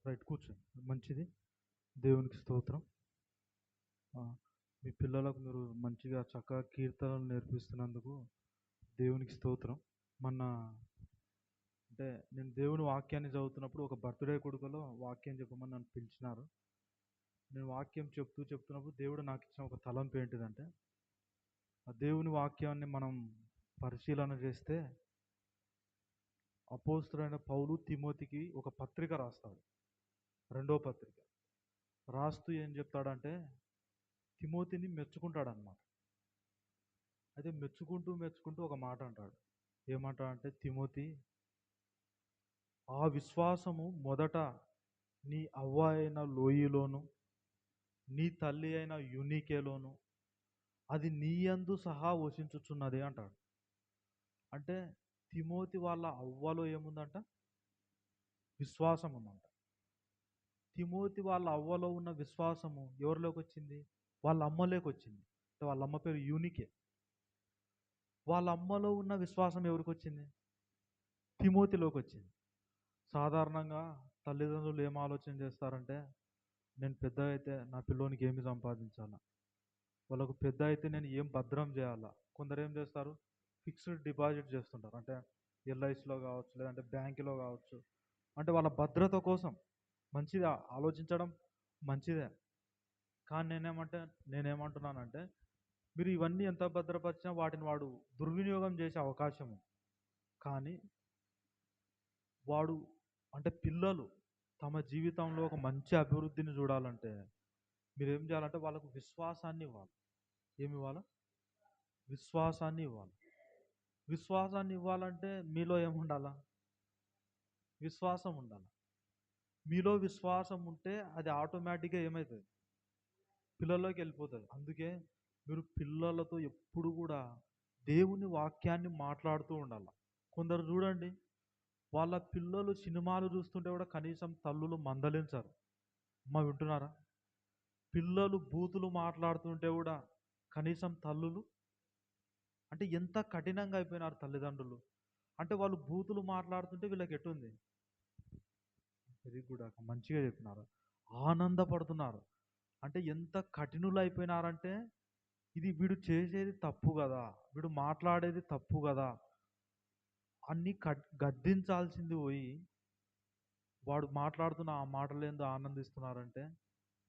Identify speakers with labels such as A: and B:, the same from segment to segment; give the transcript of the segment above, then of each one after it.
A: Right కూర్చోండి. మంచిది. దేవునికి స్తోత్రం. ఆ, మీ పిల్లలకు మీరు మంచిగా చక్కగా కీర్తనలు నేర్పిస్తున్నందుకు దేవునికి స్తోత్రం. మొన్న అంటే నేను దేవుని వాక్యాన్ని చదువుతున్నప్పుడు ఒక బర్త్‌డే కొడుకులో వాక్యం చెప్పమని నన్ను పిలిచినారు. నేను వాక్యం చెప్తున్నప్పుడు దేవుడు నాకు ఇచ్చిన ఒక తలంపు ఏంటిదంటే, ఆ దేవుని వాక్యాన్ని మనం పరిశీలన చేస్తే అపోస్తలుడైన పౌలు తిమోతికి ఒక పత్రిక రాస్తాడు. రెండో పత్రిక. రాస్తూ ఏం చెప్తాడంటే తిమోతిని మెచ్చుకుంటాడనమాట. అయితే మెచ్చుకుంటూ ఒక మాట అంటాడు. ఏమాట అంటే, తిమోతి, ఆ విశ్వాసము మొదట నీ అవ్వ అయిన లోయిలోను నీ తల్లి అయిన యూనికేలోను అది నీయందు సహా వసించుచున్నది అంటాడు. అంటే తిమోతి వాళ్ళ అవ్వలో ఏముందంట? విశ్వాసం ఉందంట. తిమోతి వాళ్ళ అవ్వలో ఉన్న విశ్వాసము ఎవరిలోకి వచ్చింది? వాళ్ళ అమ్మలోకి వచ్చింది. అంటే వాళ్ళ అమ్మ పేరు యూనికే. వాళ్ళ అమ్మలో ఉన్న విశ్వాసం ఎవరికి వచ్చింది? తిమోతిలోకి వచ్చింది. సాధారణంగా తల్లిదండ్రులు ఏం ఆలోచన చేస్తారంటే, నేను పెద్ద అయితే నా పిల్లోనికి ఏమి సంపాదించాలా, వాళ్ళకు పెద్ద అయితే నేను ఏం భద్రం చేయాలా. కొందరు ఏం చేస్తారు, ఫిక్స్డ్ డిపాజిట్ చేస్తుంటారు. అంటే ఎల్ఐసిలో కావచ్చు, లేదంటే బ్యాంకులో కావచ్చు. అంటే వాళ్ళ భద్రత కోసం మంచిది ఆలోచించడం మంచిదే. కానీ నేనేమంటున్నానంటే, మీరు ఇవన్నీ ఎంత భద్రపరిచినా వాటిని వాడు దుర్వినియోగం చేసే అవకాశం ఉంది. కానీ వాడు అంటే పిల్లలు తమ జీవితంలో ఒక మంచి అభివృద్ధిని చూడాలంటే మీరేం చేయాలంటే వాళ్ళకు విశ్వాసాన్ని ఇవ్వాలి. ఏమి ఇవ్వాలి? విశ్వాసాన్ని ఇవ్వాలి. విశ్వాసాన్ని ఇవ్వాలంటే మీలో ఏముండాలా? విశ్వాసం ఉండాలి. మీలో విశ్వాసం ఉంటే అది ఆటోమేటిక్గా ఏమవుతుంది? పిల్లల్లోకి వెళ్ళిపోతుంది. అందుకే మీరు పిల్లలతో ఎప్పుడు కూడా దేవుని వాక్యాన్ని మాట్లాడుతూ ఉండాలి. కొందరు చూడండి, వాళ్ళ పిల్లలు సినిమాలు చూస్తుంటే కూడా కనీసం తల్లులు మందలించరు. అమ్మ వింటున్నారా? పిల్లలు బూతులు మాట్లాడుతుంటే కూడా కనీసం తల్లులు అంటే ఎంత కఠినంగా అయిపోయినారు తల్లిదండ్రులు. అంటే వాళ్ళు బూతులు మాట్లాడుతుంటే వీళ్ళకి ఎటుంది? వెరీ గుడ్ అక్క, మంచిగా చెప్పినారు. ఆనందపడుతున్నారు. అంటే ఎంత కఠినులు అయిపోయినారంటే, ఇది వీడు చేసేది తప్పు కదా, వీడు మాట్లాడేది తప్పు కదా అన్ని గద్దించాల్సింది పోయి వాడు మాట్లాడుతున్న ఆ మాటలేందో ఆనందిస్తున్నారంటే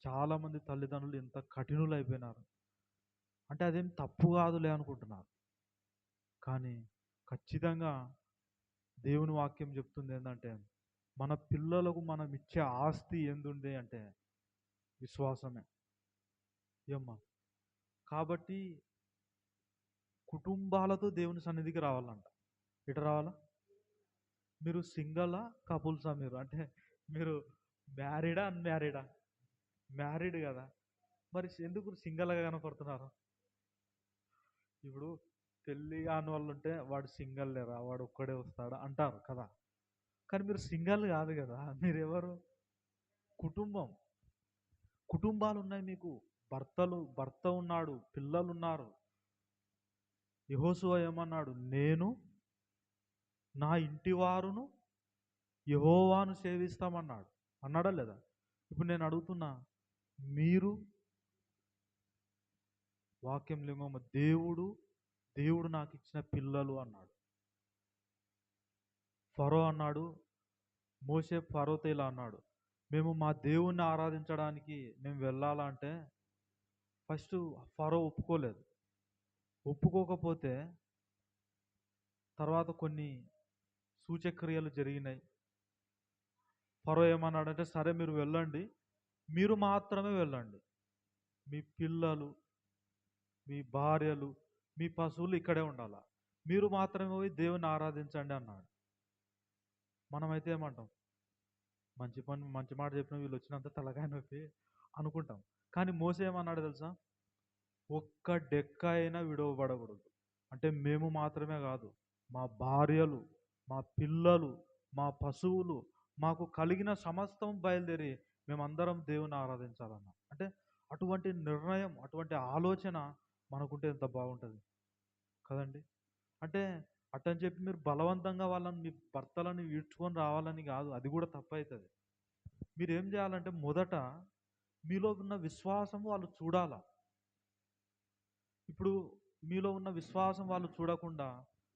A: చాలామంది తల్లిదండ్రులు ఎంత కఠినులు అయిపోయినారు. అంటే అదేం తప్పు కాదులే అనుకుంటున్నారు. కానీ ఖచ్చితంగా దేవుని వాక్యం చెప్తుంది ఏంటంటే, మన పిల్లలకు మనం ఇచ్చే ఆస్తి ఏందుంది అంటే విశ్వాసమే. ఏమ్మా? కాబట్టి కుటుంబాలతో దేవుని సన్నిధికి రావాలంట. ఎటు రావాలా? మీరు సింగలా కపుల్సా? మీరు అంటే మీరు మ్యారీడా అన్మ్యారీడా? మ్యారీడ్ కదా. మరి ఎందుకు సింగల్గా కనపడుతున్నారు? ఇప్పుడు పెళ్ళి కాని వాళ్ళు ఉంటే వాడు సింగల్ లేరా, వాడు ఒక్కడే వస్తాడా అంటారు కదా. కానీ మీరు సింగల్ కాదు కదా, మీరు ఎవరు? కుటుంబం. కుటుంబాలు ఉన్నాయి మీకు. భర్త ఉన్నాడు, పిల్లలు ఉన్నారు. యెహోషువ ఏమన్నాడు? నేను నా ఇంటి వారును యెహోవాను సేవిస్తామన్నాడు. అన్నాడా లేదా? ఇప్పుడు నేను అడుగుతున్నా, మీరు వాక్యంలో ఏమో దేవుడు నాకు ఇచ్చిన పిల్లలు అన్నాడు. ఫరో అన్నాడు, మోషే ఫరోతో ఇలా అన్నాడు, మేము మా దేవుణ్ణి ఆరాధించడానికి మేము వెళ్ళాలంటే ఫస్ట్ ఫరో ఒప్పుకోలేదు. ఒప్పుకోకపోతే తర్వాత కొన్ని సూచక్రియలు జరిగినాయి. ఫరో ఏమన్నాడంటే, సరే మీరు వెళ్ళండి, మీరు మాత్రమే వెళ్ళండి, మీ పిల్లలు, మీ భార్యలు, మీ పశువులు ఇక్కడే ఉండాలా, మీరు మాత్రమే పోయి దేవుని ఆరాధించండి అన్నాడు. మనమైతే ఏమంటాం? మంచి మాట చెప్పిన వీళ్ళు వచ్చినంత తలకాయ నొప్పి అనుకుంటాం. కానీ మోసే ఏమన్నాడు తెలుసా? ఒక్క డెక్క అయినా విడవబడకూడదు. అంటే మేము మాత్రమే కాదు, మా భార్యలు, మా పిల్లలు, మా పశువులు, మాకు కలిగిన సమస్తం బయలుదేరి మేమందరం దేవుని ఆరాధించాలన్న. అంటే అటువంటి నిర్ణయం, అటువంటి ఆలోచన మనకుంటే ఎంత బాగుంటుంది కదండి. అంటే అట్టని చెప్పి మీరు బలవంతంగా వాళ్ళని మీ భర్తలను ఈడ్చుకొని రావాలని కాదు, అది కూడా తప్పు అవుతుంది. మీరేం చేయాలంటే మొదట మీలో ఉన్న విశ్వాసం వాళ్ళు చూడాలా. ఇప్పుడు మీలో ఉన్న విశ్వాసం వాళ్ళు చూడకుండా,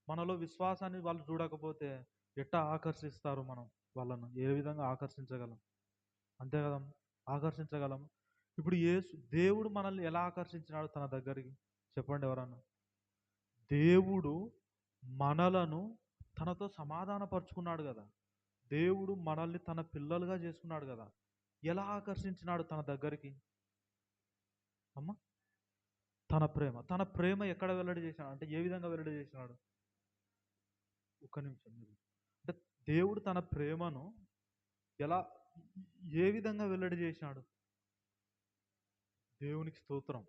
A: మనలో విశ్వాసాన్ని వాళ్ళు చూడకపోతే ఎట్టా ఆకర్షిస్తారు మనం వాళ్ళను? ఏ విధంగా ఆకర్షించగలం? అంతే కదా! ఆకర్షించగలం. ఇప్పుడు దేవుడు మనల్ని ఎలా ఆకర్షించినాడు తన దగ్గరికి? చెప్పండి ఎవరన్నా. దేవుడు మనలను తనతో సమాధానపరుచుకున్నాడు కదా! దేవుడు మనల్ని తన పిల్లలుగా చేసుకున్నాడు కదా! ఎలా ఆకర్షించినాడు తన దగ్గరికి? అమ్మ తన ప్రేమ ఎక్కడ వెల్లడి చేసినాడు అంటే ఏ విధంగా వెల్లడి చేసినాడు? ఒక్క నిమిషం మీరు. అంటే దేవుడు తన ప్రేమను ఎలా ఏ విధంగా వెల్లడి చేసినాడు? దేవునికి స్తోత్రం.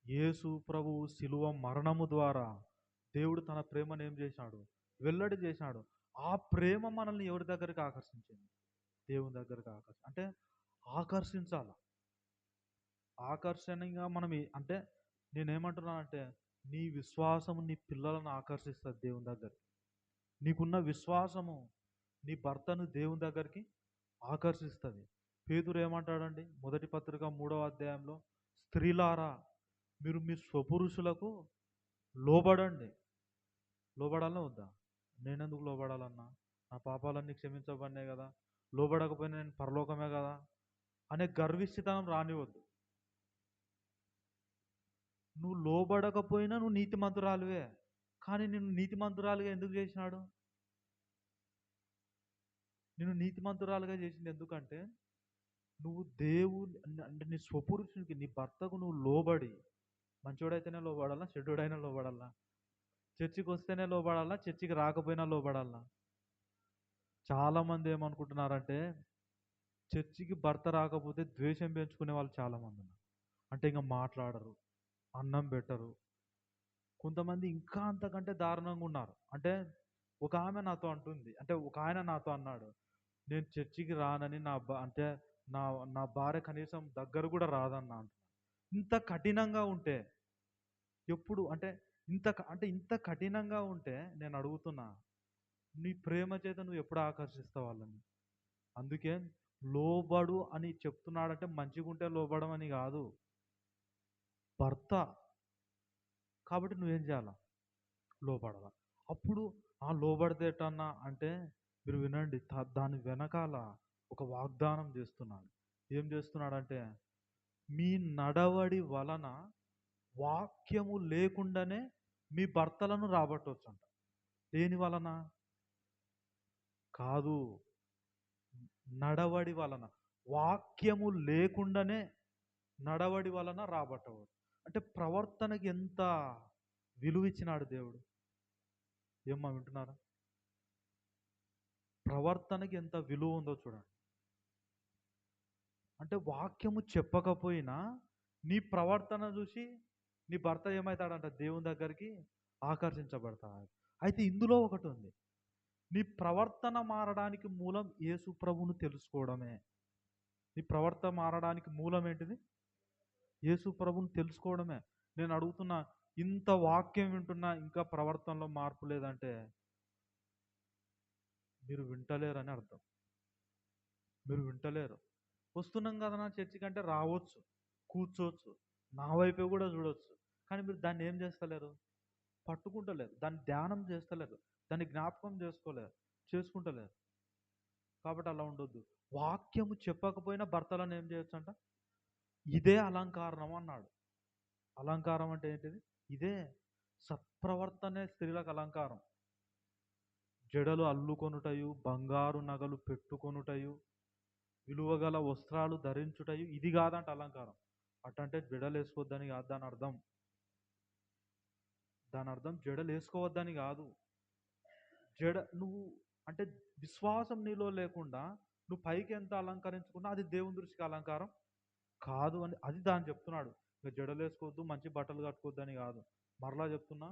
A: యేసు ప్రభువు శిలువ మరణము ద్వారా దేవుడు తన ప్రేమను ఏం చేశాడు? వెల్లడి చేశాడు. ఆ ప్రేమ మనల్ని ఎవరి దగ్గరికి ఆకర్షించింది? దేవుని దగ్గరికి అంటే ఆకర్షించాల. ఆకర్షణీయంగా మనం అంటే నేనేమంటున్నానంటే నీ విశ్వాసము నీ పిల్లలను ఆకర్షిస్తుంది దేవుని దగ్గరికి. నీకున్న విశ్వాసము నీ భర్తను దేవుని దగ్గరికి ఆకర్షిస్తుంది. పేతురు ఏమంటాడండి మొదటి పత్రిక 3వ అధ్యాయంలో, స్త్రీలారా మీరు మీ స్వపురుషులకు లోబడండి. లోబడాలనే వద్దా? నేనెందుకు లోబడాలన్నా? నా పాపాలన్నీ క్షమించబడినే కదా, లోబడకపోయినా నేను పరలోకమే కదా అనే గర్విష్ఠితనం రానివద్దు. నువ్వు లోబడకపోయినా నువ్వు నీతిమంతురాలువే. కానీ నిన్ను నీతిమంతురాలుగా ఎందుకు చేసినాడు? నిన్ను నీతిమంతురాలుగా చేసింది ఎందుకంటే నువ్వు దేవుని అంటే నీ స్వపురుషునికి నీ భర్తకు నువ్వు లోబడి, మంచోడైతేనే లోబడాలా, చెడ్డోడైనా లోబడాలా? చర్చికి వస్తేనే లోబడాలా, చర్చికి రాకపోయినా లోబడాలా? చాలామంది ఏమనుకుంటున్నారంటే చర్చికి భర్త రాకపోతే ద్వేషం పెంచుకునే వాళ్ళు చాలామంది ఉన్నారు. అంటే ఇంకా మాట్లాడరు, అన్నం పెట్టరు. కొంతమంది ఇంకా అంతకంటే దారుణంగా ఉన్నారు. అంటే ఒక ఆమె నాతో అంటుంది, అంటే ఒక ఆయన నాతో అన్నాడు, నేను చర్చికి రానని అంటే నా నా భార్య కనీసం దగ్గర కూడా రాదన్న అంటున్నాడు. ఇంత కఠినంగా ఉంటే ఎప్పుడు అంటే ఇంత కఠినంగా ఉంటే నేను అడుగుతున్నా, నీ ప్రేమ చేత నువ్వు ఎప్పుడు ఆకర్షిస్తావు వాళ్ళని? అందుకే లోబడు అని చెప్తున్నాడంటే మంచిగా ఉంటే లోబడం అని కాదు. భర్త కాబట్టి నువ్వేం చేయాలా? లోబడాల. అప్పుడు ఆ లోబడితే ఎటన్నా అంటే మీరు వినండి, దాని వెనకాల ఒక వాగ్దానం చేస్తున్నాడు. ఏం చేస్తున్నాడంటే మీ నడవడి వలన వాక్యము లేకుండానే మీ భర్తలను రాబట్టవచ్చంట. దేని వలన? కాదు, నడవడి వలన. వాక్యము లేకుండానే నడవడి వలన రాబట్టవచ్చు. అంటే ప్రవర్తనకి ఎంత విలువ ఇచ్చినాడు దేవుడు? ఏమ్మా వింటున్నారా? ప్రవర్తనకి ఎంత విలువ ఉందో చూడండి. అంటే వాక్యము చెప్పకపోయినా నీ ప్రవర్తన చూసి నీ భర్త ఏమవుతాడంట? దేవుని దగ్గరికి ఆకర్షించబడతాడు. అయితే ఇందులో ఒకటి ఉంది. నీ ప్రవర్తన మారడానికి మూలం యేసు ప్రభువును తెలుసుకోవడమే. నీ ప్రవర్తన మారడానికి మూలం ఏంటిది? యేసు ప్రభువును తెలుసుకోవడమే. నేను అడుగుతున్నా, ఇంత వాక్యం వింటున్నా ఇంకా ప్రవర్తనలో మార్పు లేదంటే మీరు వింటలేరని అర్థం. మీరు వింటలేరు. వస్తున్నాం కదా నా చర్చి కంటే రావచ్చు, కూర్చోవచ్చు, నా వైపే కూడా చూడవచ్చు. కానీ మీరు దాన్ని ఏం చేస్తలేరు? పట్టుకుంటలేరు. దాన్ని ధ్యానం చేస్తలేరు. దాన్ని జ్ఞాపకం చేసుకుంటలేరు. కాబట్టి అలా ఉండొద్దు. వాక్యము చెప్పకపోయినా భర్తలను ఏం చేయొచ్చంట? ఇదే అలంకారం అన్నాడు. అలంకారం అంటే ఏంటిది? ఇదే. సత్ప్రవర్తనే స్త్రీలకు అలంకారం. జడలు అల్లుకొనుటయు, బంగారు నగలు పెట్టుకొనుటయు, విలువగల వస్త్రాలు ధరించుటయు, ఇది కాదంట అలంకారం. అటంటే జడలు వేసుకోవద్దని కాదు దాని అర్థం. దాని అర్థం జడలు వేసుకోవద్దని కాదు. నువ్వు అంటే విశ్వాసం నీలో లేకుండా నువ్వు పైకి ఎంత అలంకరించుకున్నా అది దేవుని దృష్టికి అలంకారం కాదు అని అది దాన్ని చెప్తున్నాడు. ఇక జడలు వేసుకోవద్దు, మంచి బట్టలు కట్టుకోవద్దు అని కాదు. మరలా చెప్తున్నా,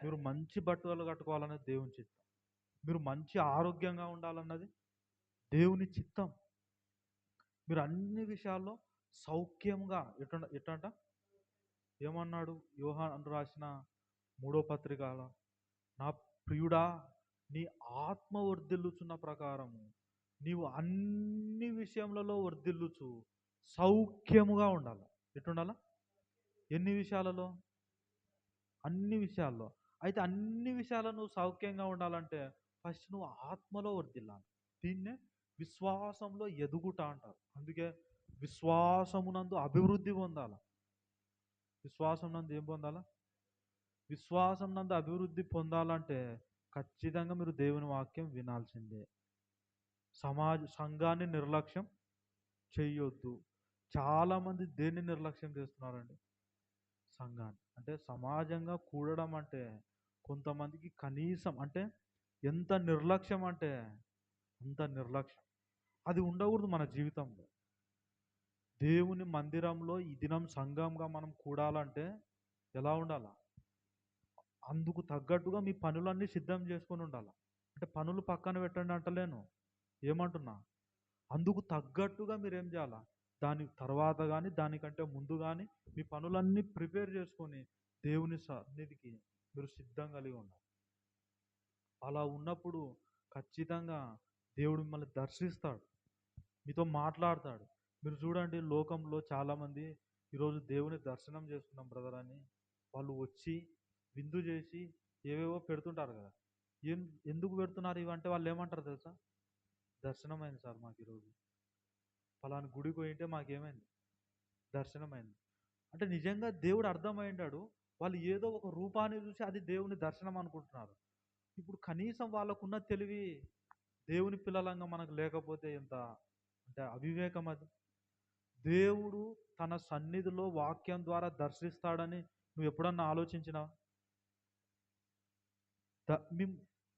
A: మీరు మంచి బట్టలు కట్టుకోవాలనేది దేవుని చిత్తం. మీరు మంచి ఆరోగ్యంగా ఉండాలన్నది దేవుని చిత్తం. మీరు అన్ని విషయాల్లో సౌఖ్యంగా ఎట్టంట ఏమన్నాడు యోహాను రాసిన 3వ పత్రికలో, నా ప్రియుడా నీ ఆత్మ వర్ధిల్లుచున్న ప్రకారము నీవు అన్ని విషయములలో వర్ధిల్లుచు సౌఖ్యముగా ఉండాలి. ఎట్టుండాలా? ఎన్ని విషయాలలో? అన్ని విషయాల్లో. అయితే అన్ని విషయాల్లో నువ్వు సౌఖ్యంగా ఉండాలంటే ఫస్ట్ నువ్వు ఆత్మలో వర్ధిల్లాలి. దీన్నే విశ్వాసంలో ఎదుగుట అంటారు. అందుకే విశ్వాసమునందు అభివృద్ధి పొందాల. విశ్వాసం నందు ఏం పొందాలా? విశ్వాసం నందు అభివృద్ధి పొందాలంటే ఖచ్చితంగా మీరు దేవుని వాక్యం వినాల్సిందే. సంఘాన్ని నిర్లక్ష్యం చెయ్యొద్దు. చాలామంది దేన్ని నిర్లక్ష్యం చేస్తున్నారండి? సంఘాన్ని. అంటే సమాజంగా కూడడం అంటే కొంతమందికి కనీసం అంటే ఎంత నిర్లక్ష్యం అంటే అంత నిర్లక్ష్యం. అది ఉండకూడదు మన జీవితంలో. దేవుని మందిరంలో ఈ దినం సంఘంగా మనం కూడాలంటే ఎలా ఉండాలా? అందుకు తగ్గట్టుగా మీ పనులన్నీ సిద్ధం చేసుకొని ఉండాలి. అంటే పనులు పక్కన పెట్టండి అంటలేను. ఏమంటున్నా? అందుకు తగ్గట్టుగా మీరేం చేయాలా? దాని తర్వాత కానీ దానికంటే ముందు కానీ మీ పనులన్నీ ప్రిపేర్ చేసుకొని దేవుని సన్నిధికి మీరు సిద్ధం కలిగి ఉండాలి. అలా ఉన్నప్పుడు ఖచ్చితంగా దేవుడు మిమ్మల్ని దర్శిస్తాడు, మీతో మాట్లాడతాడు. మీరు చూడండి, లోకంలో చాలామంది ఈరోజు దేవుని దర్శనం చేసుకున్నాం బ్రదర్ అని వాళ్ళు వచ్చి విందు చేసి ఏవేవో పెడుతుంటారు కదా. ఏం ఎందుకు పెడుతున్నారు ఇవంటే వాళ్ళు ఏమంటారు తెలుసా? దర్శనమైంది సార్ మాకు ఈరోజు, ఫలాని గుడికి పోయింటే మాకేమైంది? దర్శనమైంది. అంటే నిజంగా దేవుడు అర్థమైండాడు. వాళ్ళు ఏదో ఒక రూపాన్ని చూసి అది దేవుని దర్శనం అనుకుంటున్నారు. ఇప్పుడు కనీసం వాళ్ళకున్న తెలివి దేవుని పిల్లలంగా మనకు లేకపోతే ఎంత అంటే అవివేకం అది. దేవుడు తన సన్నిధిలో వాక్యం ద్వారా దర్శిస్తాడని నువ్వు ఎప్పుడన్నా ఆలోచించినావా? ద మీ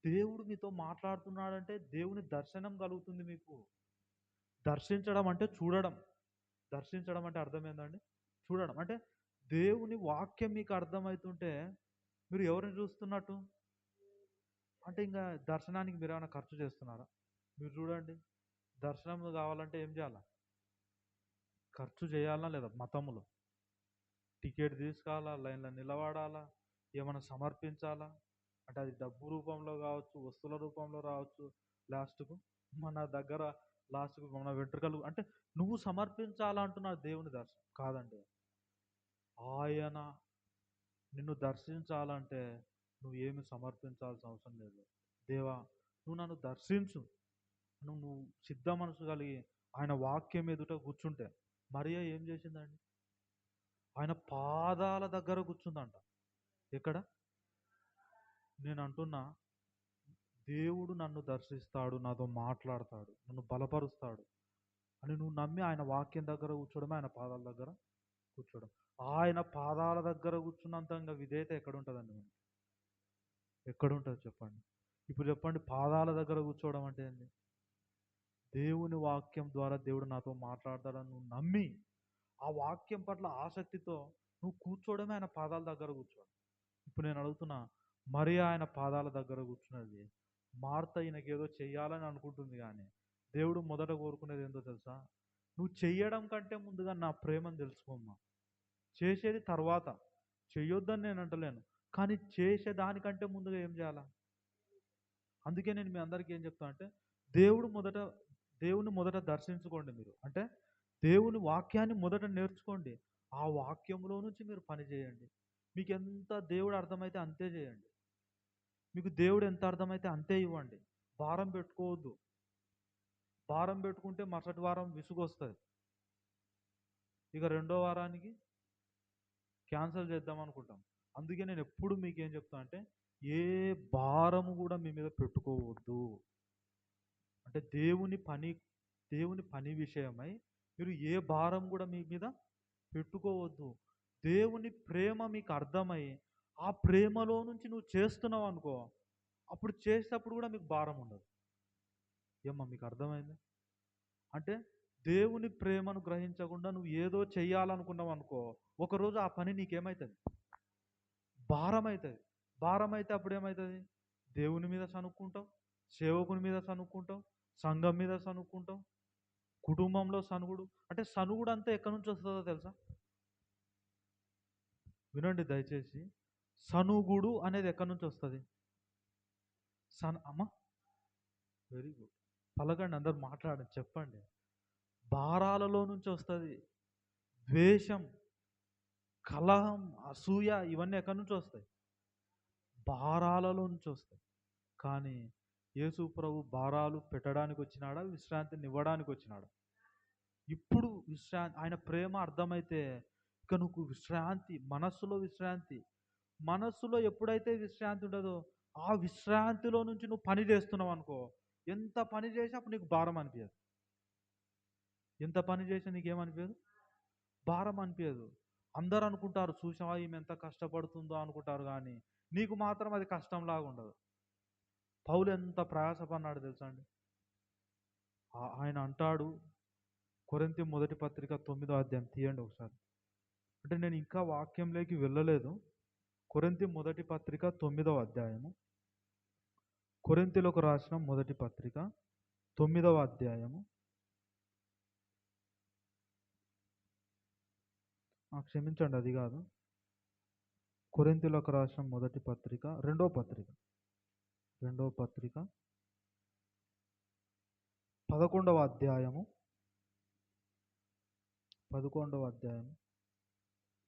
A: దేవుడు మీతో మాట్లాడుతున్నాడంటే దేవుని దర్శనం కలుగుతుంది మీకు. దర్శించడం అంటే చూడడం. దర్శించడం అంటే అర్థం ఏందండి? చూడడం. అంటే దేవుని వాక్యం మీకు అర్థమవుతుంటే మీరు ఎవరిని చూస్తున్నట్టు? అంటే ఇంకా దర్శనానికి మీరు ఏమైనా ఖర్చు చేస్తున్నారా? మీరు చూడండి, దర్శనం కావాలంటే ఏం చేయాలా? ఖర్చు చేయాలా లేదా? మతములో టికెట్ తీసుకోవాలా, లైన్లో నిలబడాలా, ఏమైనా సమర్పించాలా? అంటే అది డబ్బు రూపంలో కావచ్చు, వస్తువుల రూపంలో రావచ్చు. లాస్ట్కు మన దగ్గర లాస్ట్కు మన వెంట్రుకలు అంటే నువ్వు సమర్పించాలంటున్నావు దేవుని దర్శనం కాదండి. ఆయన నిన్ను దర్శించాలంటే నువ్వు ఏమి సమర్పించాల్సిన అవసరం లేదు. దేవా, నువ్వు నన్ను దర్శించు. నువ్వు సిద్ధ మనసు కలిగి ఆయన వాక్యం ఎదుట కూర్చుంటే మరియా ఏం చేసిందండి? ఆయన పాదాల దగ్గర కూర్చుందంట. ఎక్కడ? నేను అంటున్నా, దేవుడు నన్ను దర్శిస్తాడు, నాతో మాట్లాడతాడు, నన్ను బలపరుస్తాడు అని నువ్వు నమ్మి ఆయన వాక్యం దగ్గర కూర్చోవడమే, ఆయన పాదాల దగ్గర కూర్చోవడం. ఆయన పాదాల దగ్గర కూర్చున్నంత ఇంకా విధేయత ఎక్కడుంటుందండి మనకి? ఎక్కడుంటుంది చెప్పండి? ఇప్పుడు చెప్పండి, పాదాల దగ్గర కూర్చోవడం అంటే ఏంది? దేవుని వాక్యం ద్వారా దేవుడు నాతో మాట్లాడతాడని నువ్వు నమ్మి ఆ వాక్యం పట్ల ఆసక్తితో నువ్వు కూర్చోవడమే ఆయన పాదాల దగ్గర కూర్చోవడం. ఇప్పుడు నేను అడుగుతున్నా, మరి ఆయన పాదాల దగ్గర కూర్చున్నది మార్త ఈయనకి ఏదో చెయ్యాలని అనుకుంటుంది, కానీ దేవుడు మొదట కోరుకునేది ఏందో తెలుసా? నువ్వు చెయ్యడం కంటే ముందుగా నా ప్రేమను తెలుసుకోమ్మా. చేసేది తర్వాత, చెయ్యొద్దని నేను అంటలేను, కానీ చేసేదానికంటే ముందుగా ఏం చేయాలా? అందుకే నేను మీ అందరికీ ఏం చెప్తాను అంటే, దేవుడు మొదట దేవుని మొదట దర్శించుకోండి మీరు. అంటే దేవుని వాక్యాన్ని మొదట నేర్చుకోండి. ఆ వాక్యంలో నుంచి మీరు పని చేయండి. మీకు ఎంత దేవుడు అర్థమైతే అంతే చేయండి. మీకు దేవుడు ఎంత అర్థమైతే అంతే ఇవ్వండి. భారం పెట్టుకోవద్దు. భారం పెట్టుకుంటే మరుసటి వారం విసుగు వస్తుంది. ఇక రెండో వారానికి క్యాన్సిల్ చేద్దాం అనుకుంటాం. అందుకే నేను ఎప్పుడు మీకు ఏం చెప్తాను అంటే, ఏ భారము కూడా మీ మీద పెట్టుకోవద్దు. అంటే దేవుని పని విషయమై మీరు ఏ భారం కూడా మీ మీద పెట్టుకోవద్దు. దేవుని ప్రేమ మీకు అర్థమై ఆ ప్రేమలో నుంచి నువ్వు చేస్తున్నావు అనుకో, అప్పుడు చేసేటప్పుడు కూడా మీకు భారం ఉండదు. ఏమ్మా మీకు అర్థమైంది? అంటే దేవుని ప్రేమను గ్రహించకుండా నువ్వు ఏదో చెయ్యాలనుకున్నావు అనుకో, ఒకరోజు ఆ పని నీకేమవుతుంది? భారం అవుతుంది. భారం అయితే అప్పుడు ఏమవుతుంది? దేవుని మీద సనుక్కుంటావు, సేవకుని మీద సనుక్కుంటావు, సంఘం మీద సనుక్కుంటావు, కుటుంబంలో సనుగుడు. అంటే సనుగుడు అంతా ఎక్కడి నుంచి వస్తుందో తెలుసా? వినండి దయచేసి, సనుగుడు అనేది ఎక్కడి నుంచి వస్తుంది? అమ్మ వెరీ గుడ్. పలకండి, అందరు మాట్లాడండి, చెప్పండి. భారాలలో నుంచి వస్తుంది. ద్వేషం, కలహం, అసూయ ఇవన్నీ ఎక్కడి నుంచి వస్తాయి? భారాలలో నుంచి వస్తాయి. కానీ యేసు ప్రభు భారాలు పెట్టడానికి వచ్చినాడా, విశ్రాంతిని ఇవ్వడానికి వచ్చినాడా? ఇప్పుడు విశ్రాంతి, ఆయన ప్రేమ అర్థమైతే ఇక నువ్వు విశ్రాంతి, మనస్సులో విశ్రాంతి. మనస్సులో ఎప్పుడైతే విశ్రాంతి ఉండదో, ఆ విశ్రాంతిలో నుంచి నువ్వు పని చేస్తున్నావు అనుకో, ఎంత పని చేసినా అప్పుడు నీకు భారం అనిపించదు. ఎంత పని చేసినా నీకేమనిపించదు? భారం అనిపించదు. అందరు అనుకుంటారు, చూసావా ఈమె ఎంత కష్టపడుతుందో అనుకుంటారు, కానీ నీకు మాత్రం అది కష్టంలాగా ఉండదు. పౌలు ఎంత ప్రయాసపడినాడు తెలుసా అండి? ఆయన అంటాడు, కొరింథీ మొదటి పత్రిక 9వ అధ్యాయం తీయండి ఒకసారి. అంటే నేను ఇంకా వాక్యంలోకి వెళ్ళలేదు. కొరింథీ మొదటి పత్రిక 9వ అధ్యాయము, కొరింథీలకు రాసిన మొదటి పత్రిక 9వ అధ్యాయము, క్షమించండి అది కాదు, కొరింథీలకు రాసిన మొదటి పత్రిక రెండవ పత్రిక 11వ అధ్యాయము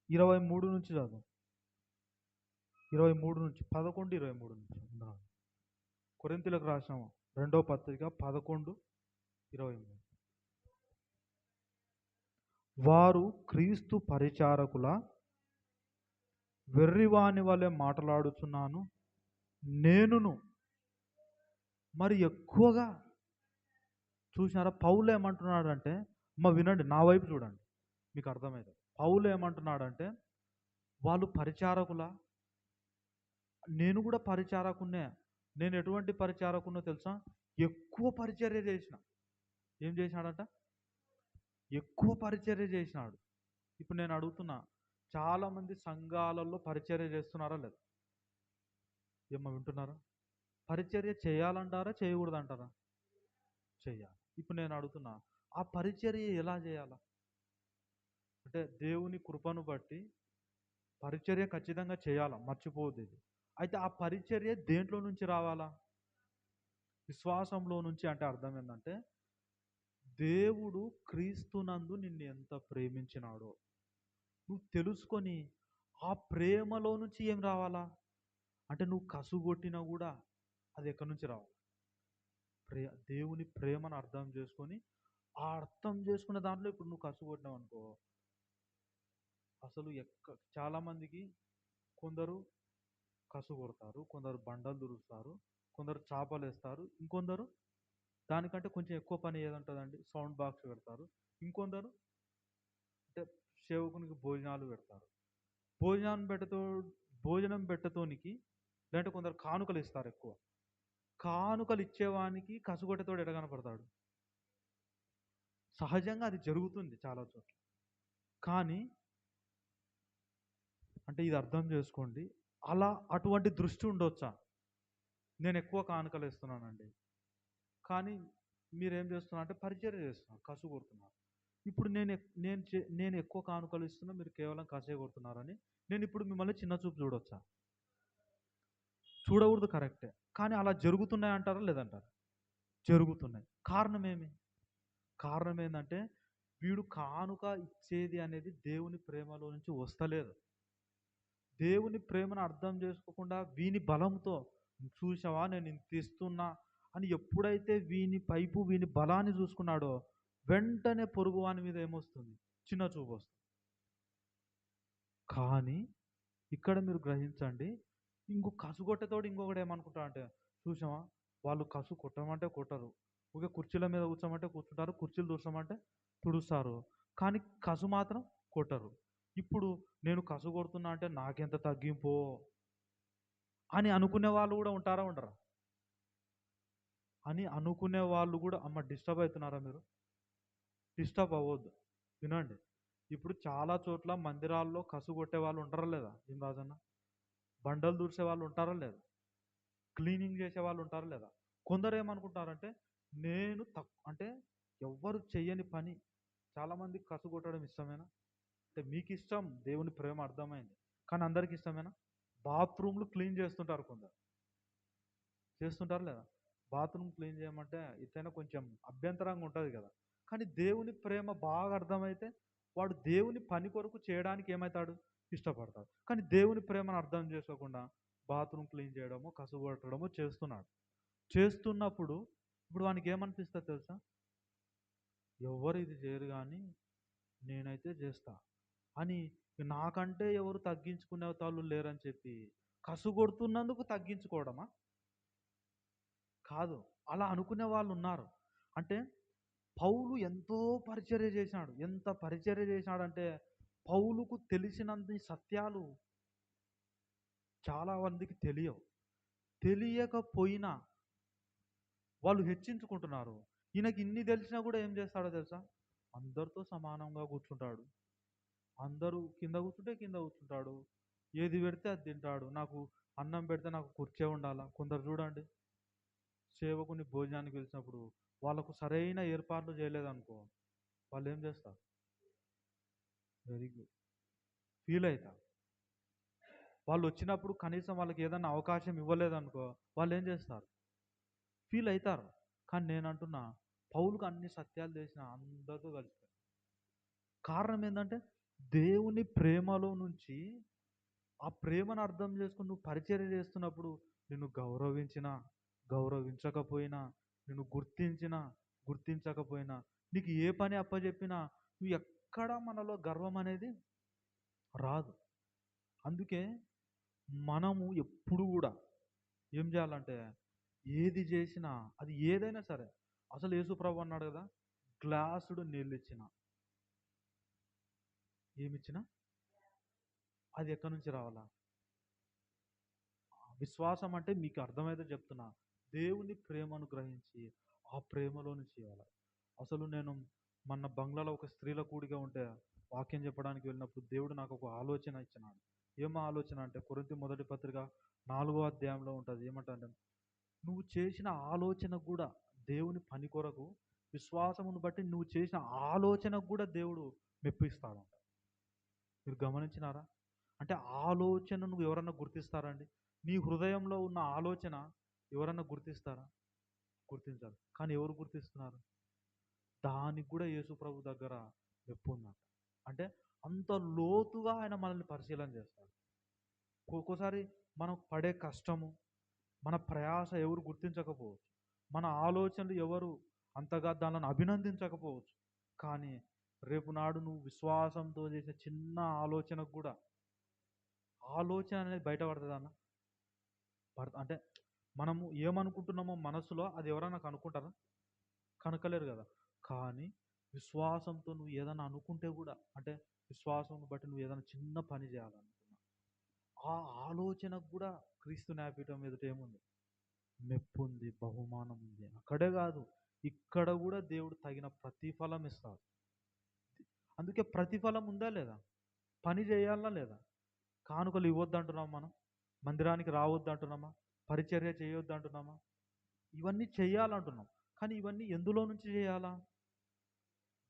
A: 23 నుంచి చదువు. 23 నుంచి 11, 23 నుంచి కొరింథీలకు రాసిన రెండవ పత్రిక 11, 23. వారు క్రీస్తు పరిచారకుల వెర్రివాని వలె మాట్లాడుచున్నాను నేనును మరి ఎక్కువగా. చూసినారా పౌలు ఏమంటున్నాడంటే, వినండి, నా వైపు చూడండి, మీకు అర్థమైంది. పౌలు ఏమంటున్నాడంటే, వాళ్ళు పరిచారకుల, నేను కూడా పరిచారకున్నే. నేను ఎటువంటి పరిచారకున్నో తెలుసా? ఎక్కువ పరిచర్య చేసిన. ఏం చేసినాడంట? ఎక్కువ పరిచర్య చేసినాడు. ఇప్పుడు నేను అడుగుతున్నా, చాలామంది సంఘాలలో పరిచర్య చేస్తున్నారా లేదా? ఏమో వింటున్నారా? పరిచర్య చేయాలంటారా, చేయకూడదంటారా? చేయాలి. ఇప్పుడు నేను అడుగుతున్నా, ఆ పరిచర్య ఎలా చేయాలా? అంటే దేవుని కృపను బట్టి పరిచర్య ఖచ్చితంగా చేయాలా, మర్చిపోవద్దు ఇది. అయితే ఆ పరిచర్య దేంట్లో నుంచి రావాలా? విశ్వాసంలో నుంచి. అంటే అర్థం ఏంటంటే, దేవుడు క్రీస్తునందు నిన్ను ఎంత ప్రేమించినాడో నువ్వు తెలుసుకొని ఆ ప్రేమలో నుంచి ఏం రావాలా? అంటే నువ్వు కసుగొట్టినా కూడా అది ఎక్కడి నుంచి రావాలి? దేవుని ప్రేమను అర్థం చేసుకొని, ఆ అర్థం చేసుకున్న దాంట్లో ఇప్పుడు నువ్వు కసుగొట్టినావు అనుకో, అసలు చాలామందికి కొందరు కసు కొడతారు, కొందరు బండలు దురుస్తారు, కొందరు చేపలు వేస్తారు, ఇంకొందరు దానికంటే కొంచెం ఎక్కువ పని ఏదంటుందండి, సౌండ్ బాక్స్ పెడతారు, ఇంకొందరు అంటే సేవకునికి భోజనాలు పెడతారు. భోజనం పెట్టతోనికి, లేదంటే కొందరు కానుకలు ఇస్తారు. ఎక్కువ కానుకలు ఇచ్చేవానికి కసుగొట్టేతోడు ఎడ కనపడతాడు? సహజంగా అది జరుగుతుంది చాలా చోట్ల. కానీ అంటే ఇది అర్థం చేసుకోండి, అలా అటువంటి దృష్టి ఉండొచ్చా? నేను ఎక్కువ కానుకలు ఇస్తున్నానండి, కానీ మీరేం చేస్తున్నారు అంటే పరిచర్య చేస్తున్నారు, కసు కొడుతున్నారు. ఇప్పుడు నేను ఎక్కువ కానుకలు ఇస్తున్నా, మీరు కేవలం కసే కొడుతున్నారని నేను ఇప్పుడు మిమ్మల్ని చిన్న చూపు చూడొచ్చా? చూడకూడదు, కరెక్టే. కానీ అలా జరుగుతున్నాయి అంటారా లేదంటారా? జరుగుతున్నాయి. కారణం ఏంటంటే, వీడు కానుక ఇచ్చేది అనేది దేవుని ప్రేమలో నుంచి వస్తలేదు. దేవుని ప్రేమను అర్థం చేసుకోకుండా వీని బలంతో, చూసావా నేను ఇంత ఇస్తున్నా అని ఎప్పుడైతే వీని బలాన్ని చూసుకున్నాడో, వెంటనే పొరుగువాని మీద ఏమొస్తుంది? చిన్న చూపు వస్తుంది. కానీ ఇక్కడ మీరు గ్రహించండి, కసుగొట్టేతోడు ఇంకొకటి ఏమనుకుంటా అంటే, చూసావా వాళ్ళు కసు కొట్టమంటే కొట్టరు, ఊరికే కుర్చీల మీద కూర్చోమంటే కూర్చుంటారు, కుర్చీలు తుడసమంటే తుడుస్తారు, కానీ కసు మాత్రం కొట్టరు. ఇప్పుడు నేను కసు కొడుతున్నా అంటే నాకెంత తగ్గింపో అని అనుకునే వాళ్ళు కూడా ఉంటారా, ఉండరా? అని అనుకునే వాళ్ళు కూడా, డిస్టర్బ్ అవుతున్నారా మీరు? డిస్టర్బ్ అవ్వద్దు, వినండి. ఇప్పుడు చాలా చోట్ల మందిరాల్లో కసు కొట్టే వాళ్ళు ఉంటారా లేదా? ఏం రాజన్న? బండలు దూర్చే వాళ్ళు ఉంటారా లేదా? క్లీనింగ్ చేసే వాళ్ళు ఉంటారా లేదా? కొందరు ఏమనుకుంటారంటే, నేను అంటే ఎవ్వరు చెయ్యని పని, చాలామందికి కసు కొట్టడం ఇష్టమేనా? అంటే మీకు ఇష్టం, దేవుని ప్రేమ అర్థమైంది, కానీ అందరికి ఇష్టమేనా? బాత్రూమ్లు క్లీన్ చేస్తుంటారు కొందరు, చేస్తుంటారు లేదా? బాత్రూమ్ క్లీన్ చేయమంటే ఇట్లైనా కొంచెం అభ్యంతరంగా ఉంటుంది కదా. కానీ దేవుని ప్రేమ బాగా అర్థమైతే వాడు దేవుని పని కొరకు చేయడానికి ఏమవుతాడు, ఇష్టపడతాడు. కానీ దేవుని ప్రేమను అర్థం చేసుకోకుండా బాత్రూమ్ క్లీన్ చేయడము, కసువు కొట్టడము చేస్తున్నాడు. చేస్తున్నప్పుడు ఇప్పుడు వానికి ఏమనిపిస్తుంది తెలుసా? ఎవరు ఇది చేయరు కానీ నేనైతే చేస్తా అని, నాకంటే ఎవరు తగ్గించుకునే వాళ్ళు లేరని చెప్పి కసు కొడుతున్నందుకు తగ్గించుకోవడమా? కాదు. అలా అనుకునే వాళ్ళు ఉన్నారు. అంటే పౌలు ఎంతో పరిచర్య చేశాడు. ఎంత పరిచర్య చేశాడంటే పౌలుకు తెలిసినంత సత్యాలు చాలా మందికి తెలియవు. తెలియకపోయినా వాళ్ళు హెచ్చించుకుంటున్నారు. ఈయనకి ఇన్ని తెలిసినా కూడా ఏం చేస్తాడో తెలుసా? అందరితో సమానంగా కూర్చుంటాడు. అందరూ కింద కూర్చుంటే కింద కూర్చుంటాడు. ఏది పెడితే అది తింటాడు. నాకు అన్నం పెడితే నాకు కుర్చీ ఉండాలా. కొందరు చూడండి, సేవకుని భోజనానికి పిలిచినప్పుడు వాళ్ళకు సరైన ఏర్పాట్లు చేయలేదనుకో, వాళ్ళు ఏం చేస్తారు? వెరీ గుడ్, ఫీల్ అవుతారు. వాళ్ళు వచ్చినప్పుడు కనీసం వాళ్ళకి ఏదైనా అవకాశం ఇవ్వలేదనుకో, వాళ్ళు ఏం చేస్తారు? ఫీల్ అవుతారు. కానీ నేను అంటున్నా, పౌలుకు అన్ని సత్యాలు తెలిసిన అందరితో కలిసిపోయి. కారణం ఏంటంటే దేవుని ప్రేమలో నుంచి ఆ ప్రేమను అర్థం చేసుకుని నువ్వు పరిచర్య చేస్తున్నప్పుడు నిన్ను గౌరవించినా గౌరవించకపోయినా, నిన్ను గుర్తించినా గుర్తించకపోయినా, నీకు ఏ పని అప్పచెప్పినా నువ్వు ఎక్కడ మనలో గర్వం అనేది రాదు. అందుకే మనము ఎప్పుడు కూడా ఏం చేయాలంటే ఏది చేసినా అది ఏదైనా సరే, అసలు యేసుప్రభు అన్నాడు కదా, గ్లాసుడు నీళ్ళు ఇచ్చిన ఏమిచ్చినా అది ఎక్కడి నుంచి రావాలా? విశ్వాసం అంటే మీకు అర్థమైతే చెప్తున్నా, దేవుని ప్రేమను గ్రహించి ఆ ప్రేమలో నుంచి చేయాలి. అసలు నేను మొన్న బంగ్లాలో ఒక స్త్రీల కూడిగా ఉంటే వాక్యం చెప్పడానికి వెళ్ళినప్పుడు దేవుడు నాకు ఒక ఆలోచన ఇచ్చినాడు. ఏం ఆలోచన అంటే కొరింథీ మొదటి పత్రిక 4వ అధ్యాయంలో ఉంటుంది. ఏమంటే నువ్వు చేసిన ఆలోచన కూడా దేవుని పని కొరకు విశ్వాసమును బట్టి నువ్వు చేసిన ఆలోచనకు కూడా దేవుడు మెప్పిస్తాడంట. మీరు గమనించినారా? అంటే ఆలోచన నువ్వు ఎవరన్నా గుర్తిస్తారండి? నీ హృదయంలో ఉన్న ఆలోచన ఎవరన్నా గుర్తిస్తారా? గుర్తించాలి. కానీ ఎవరు గుర్తిస్తున్నారు? దానికి కూడా యేసు ప్రభు దగ్గర మెప్పు ఉందంట. అంటే అంత లోతుగా ఆయన మనల్ని పరిశీలన చేస్తాడు. ఒక్కోసారి మనం పడే కష్టము, మన ప్రయాస ఎవరు గుర్తించకపోవచ్చు. మన ఆలోచనలు ఎవరు అంతగా దానిని అభినందించకపోవచ్చు. కానీ రేపు నాడు నువ్వు విశ్వాసంతో చేసే చిన్న ఆలోచనకు కూడా ఆలోచన అనేది బయటపడుతుంది అన్న. అంటే మనము ఏమనుకుంటున్నామో మనసులో అది ఎవరైనా కనుక్కుంటారా? కనుక్కలేరు కదా. కానీ విశ్వాసంతో నువ్వు ఏదైనా అనుకుంటే కూడా, అంటే విశ్వాసం బట్టి నువ్వు ఏదైనా చిన్న పని చేయాలనుకున్నా, ఆ ఆలోచనకు కూడా క్రీస్తు న్యాయపీఠం ఎదుట ఏముంది? మెప్పు ఉంది, బహుమానం ఉంది. అక్కడే కాదు, ఇక్కడ కూడా దేవుడు తగిన ప్రతిఫలం ఇస్తాడు. అందుకే ప్రతిఫలం ఉందా లేదా? పని చేయాలా లేదా? కానుకలు ఇవ్వద్దు అంటున్నాం మనం, మందిరానికి రావద్దు అంటున్నామా, పరిచర్య చేయొద్దు అంటున్నామా? ఇవన్నీ చేయాలంటున్నాం. కానీ ఇవన్నీ ఎందులో నుంచి చేయాలా?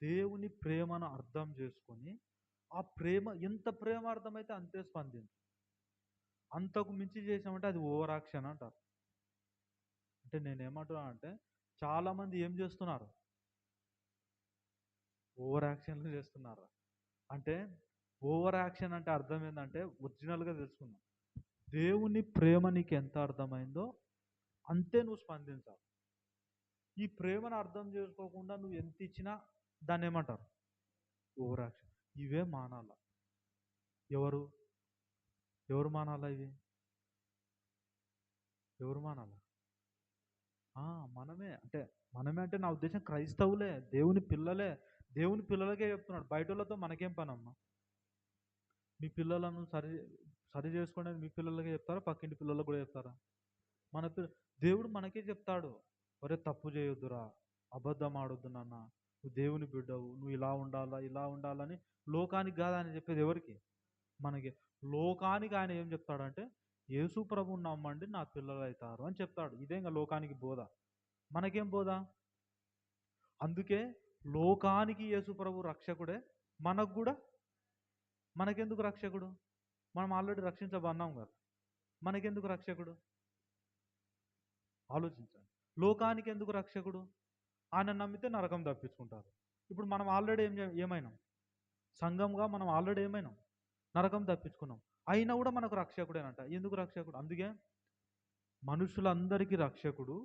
A: దేవుని ప్రేమను అర్థం చేసుకొని, ఆ ప్రేమ ఎంత ప్రేమ అర్థమైతే అంతే స్పందించు. అంతకు మించి చేసామంటే అది ఓవర్ యాక్షన్ అంటారు. అంటే నేనేమంటున్నా అంటే చాలామంది ఏం చేస్తున్నారు? ఓవర్ యాక్షన్లు చేస్తున్నారు. అంటే ఓవర్ యాక్షన్ అంటే అర్థం ఏంటంటే ఒరిజినల్గా తెలుసుకుందాం. దేవుని ప్రేమ నీకు ఎంత అర్థమైందో అంతే నువ్వు స్పందించాలి. ఈ ప్రేమను అర్థం చేసుకోకుండా నువ్వు ఎంత ఇచ్చినా దాన్ని ఏమంటారు? Over action. ఇవే మానాల. ఎవరు ఎవరు మానాలా ఇవి? ఎవరు మానాలా? మనమే. అంటే మనమే అంటే నా ఉద్దేశం క్రైస్తవులే, దేవుని పిల్లలే. దేవుని పిల్లలకే చెప్తున్నాడు, బయటోళ్ళతో మనకేం పనమ్మా? మీ పిల్లలను సరి సరి చేసుకోండి అని మీ పిల్లలకే చెప్తారా? పక్కింటి పిల్లలకు కూడా చెప్తారా? మన దేవుడు మనకే చెప్తాడు, ఒరే తప్పు చేయొద్దురా, అబద్ధం ఆడొద్దు నాన్న, నువ్వు దేవుని బిడ్డవు, నువ్వు ఇలా ఉండాలా ఇలా ఉండాలని. లోకానికి కాదు ఆయన చెప్పేది, ఎవరికి? మనకి. లోకానికి ఆయన ఏం చెప్తాడంటే యేసు ప్రభువుని నమ్మండి నా పిల్లలు అవుతారు అని చెప్తాడు. ఇదే ఇంకా లోకానికి బోధ. మనకేం బోధ? అందుకే లోకానికి యేసు ప్రభు రక్షకుడే, మనకు కూడా. మనకెందుకు రక్షకుడు? మనం ఆల్రెడీ రక్షించబడినాం కదా. మనకెందుకు రక్షకుడు? ఆలోచించండి. లోకానికి ఎందుకు రక్షకుడు? ఆయన నమ్మితే నరకం తప్పించుకుంటారు. ఇప్పుడు మనం ఆల్రెడీ ఏమైనాం? సంఘంగా మనం ఆల్రెడీ ఏమైనాం? నరకం తప్పించుకున్నాం. అయినా కూడా మనకు రక్షకుడేనంట. ఎందుకు రక్షకుడు? అందుకే మనుషులందరికీ రక్షకుడు,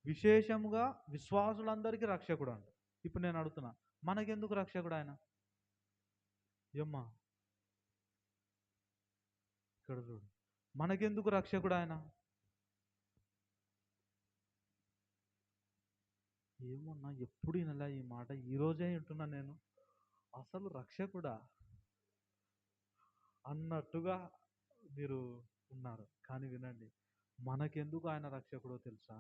A: విశేషముగా విశ్వాసులందరికీ రక్షకుడు అంట. ఇప్పుడు నేను అడుగుతున్నా, మనకెందుకు రక్షకుడు ఆయన? ఏమ్మా ఇక్కడ చూడు, మనకెందుకు రక్షకుడు ఆయన? ఏమన్నా ఎప్పుడు వినలే ఈ మాట, ఈరోజే వింటున్నా నేను. అసలు రక్షకుడా అన్నట్టుగా మీరు ఉన్నారు. కానీ వినండి, మనకెందుకు ఆయన రక్షకుడో తెలుసా?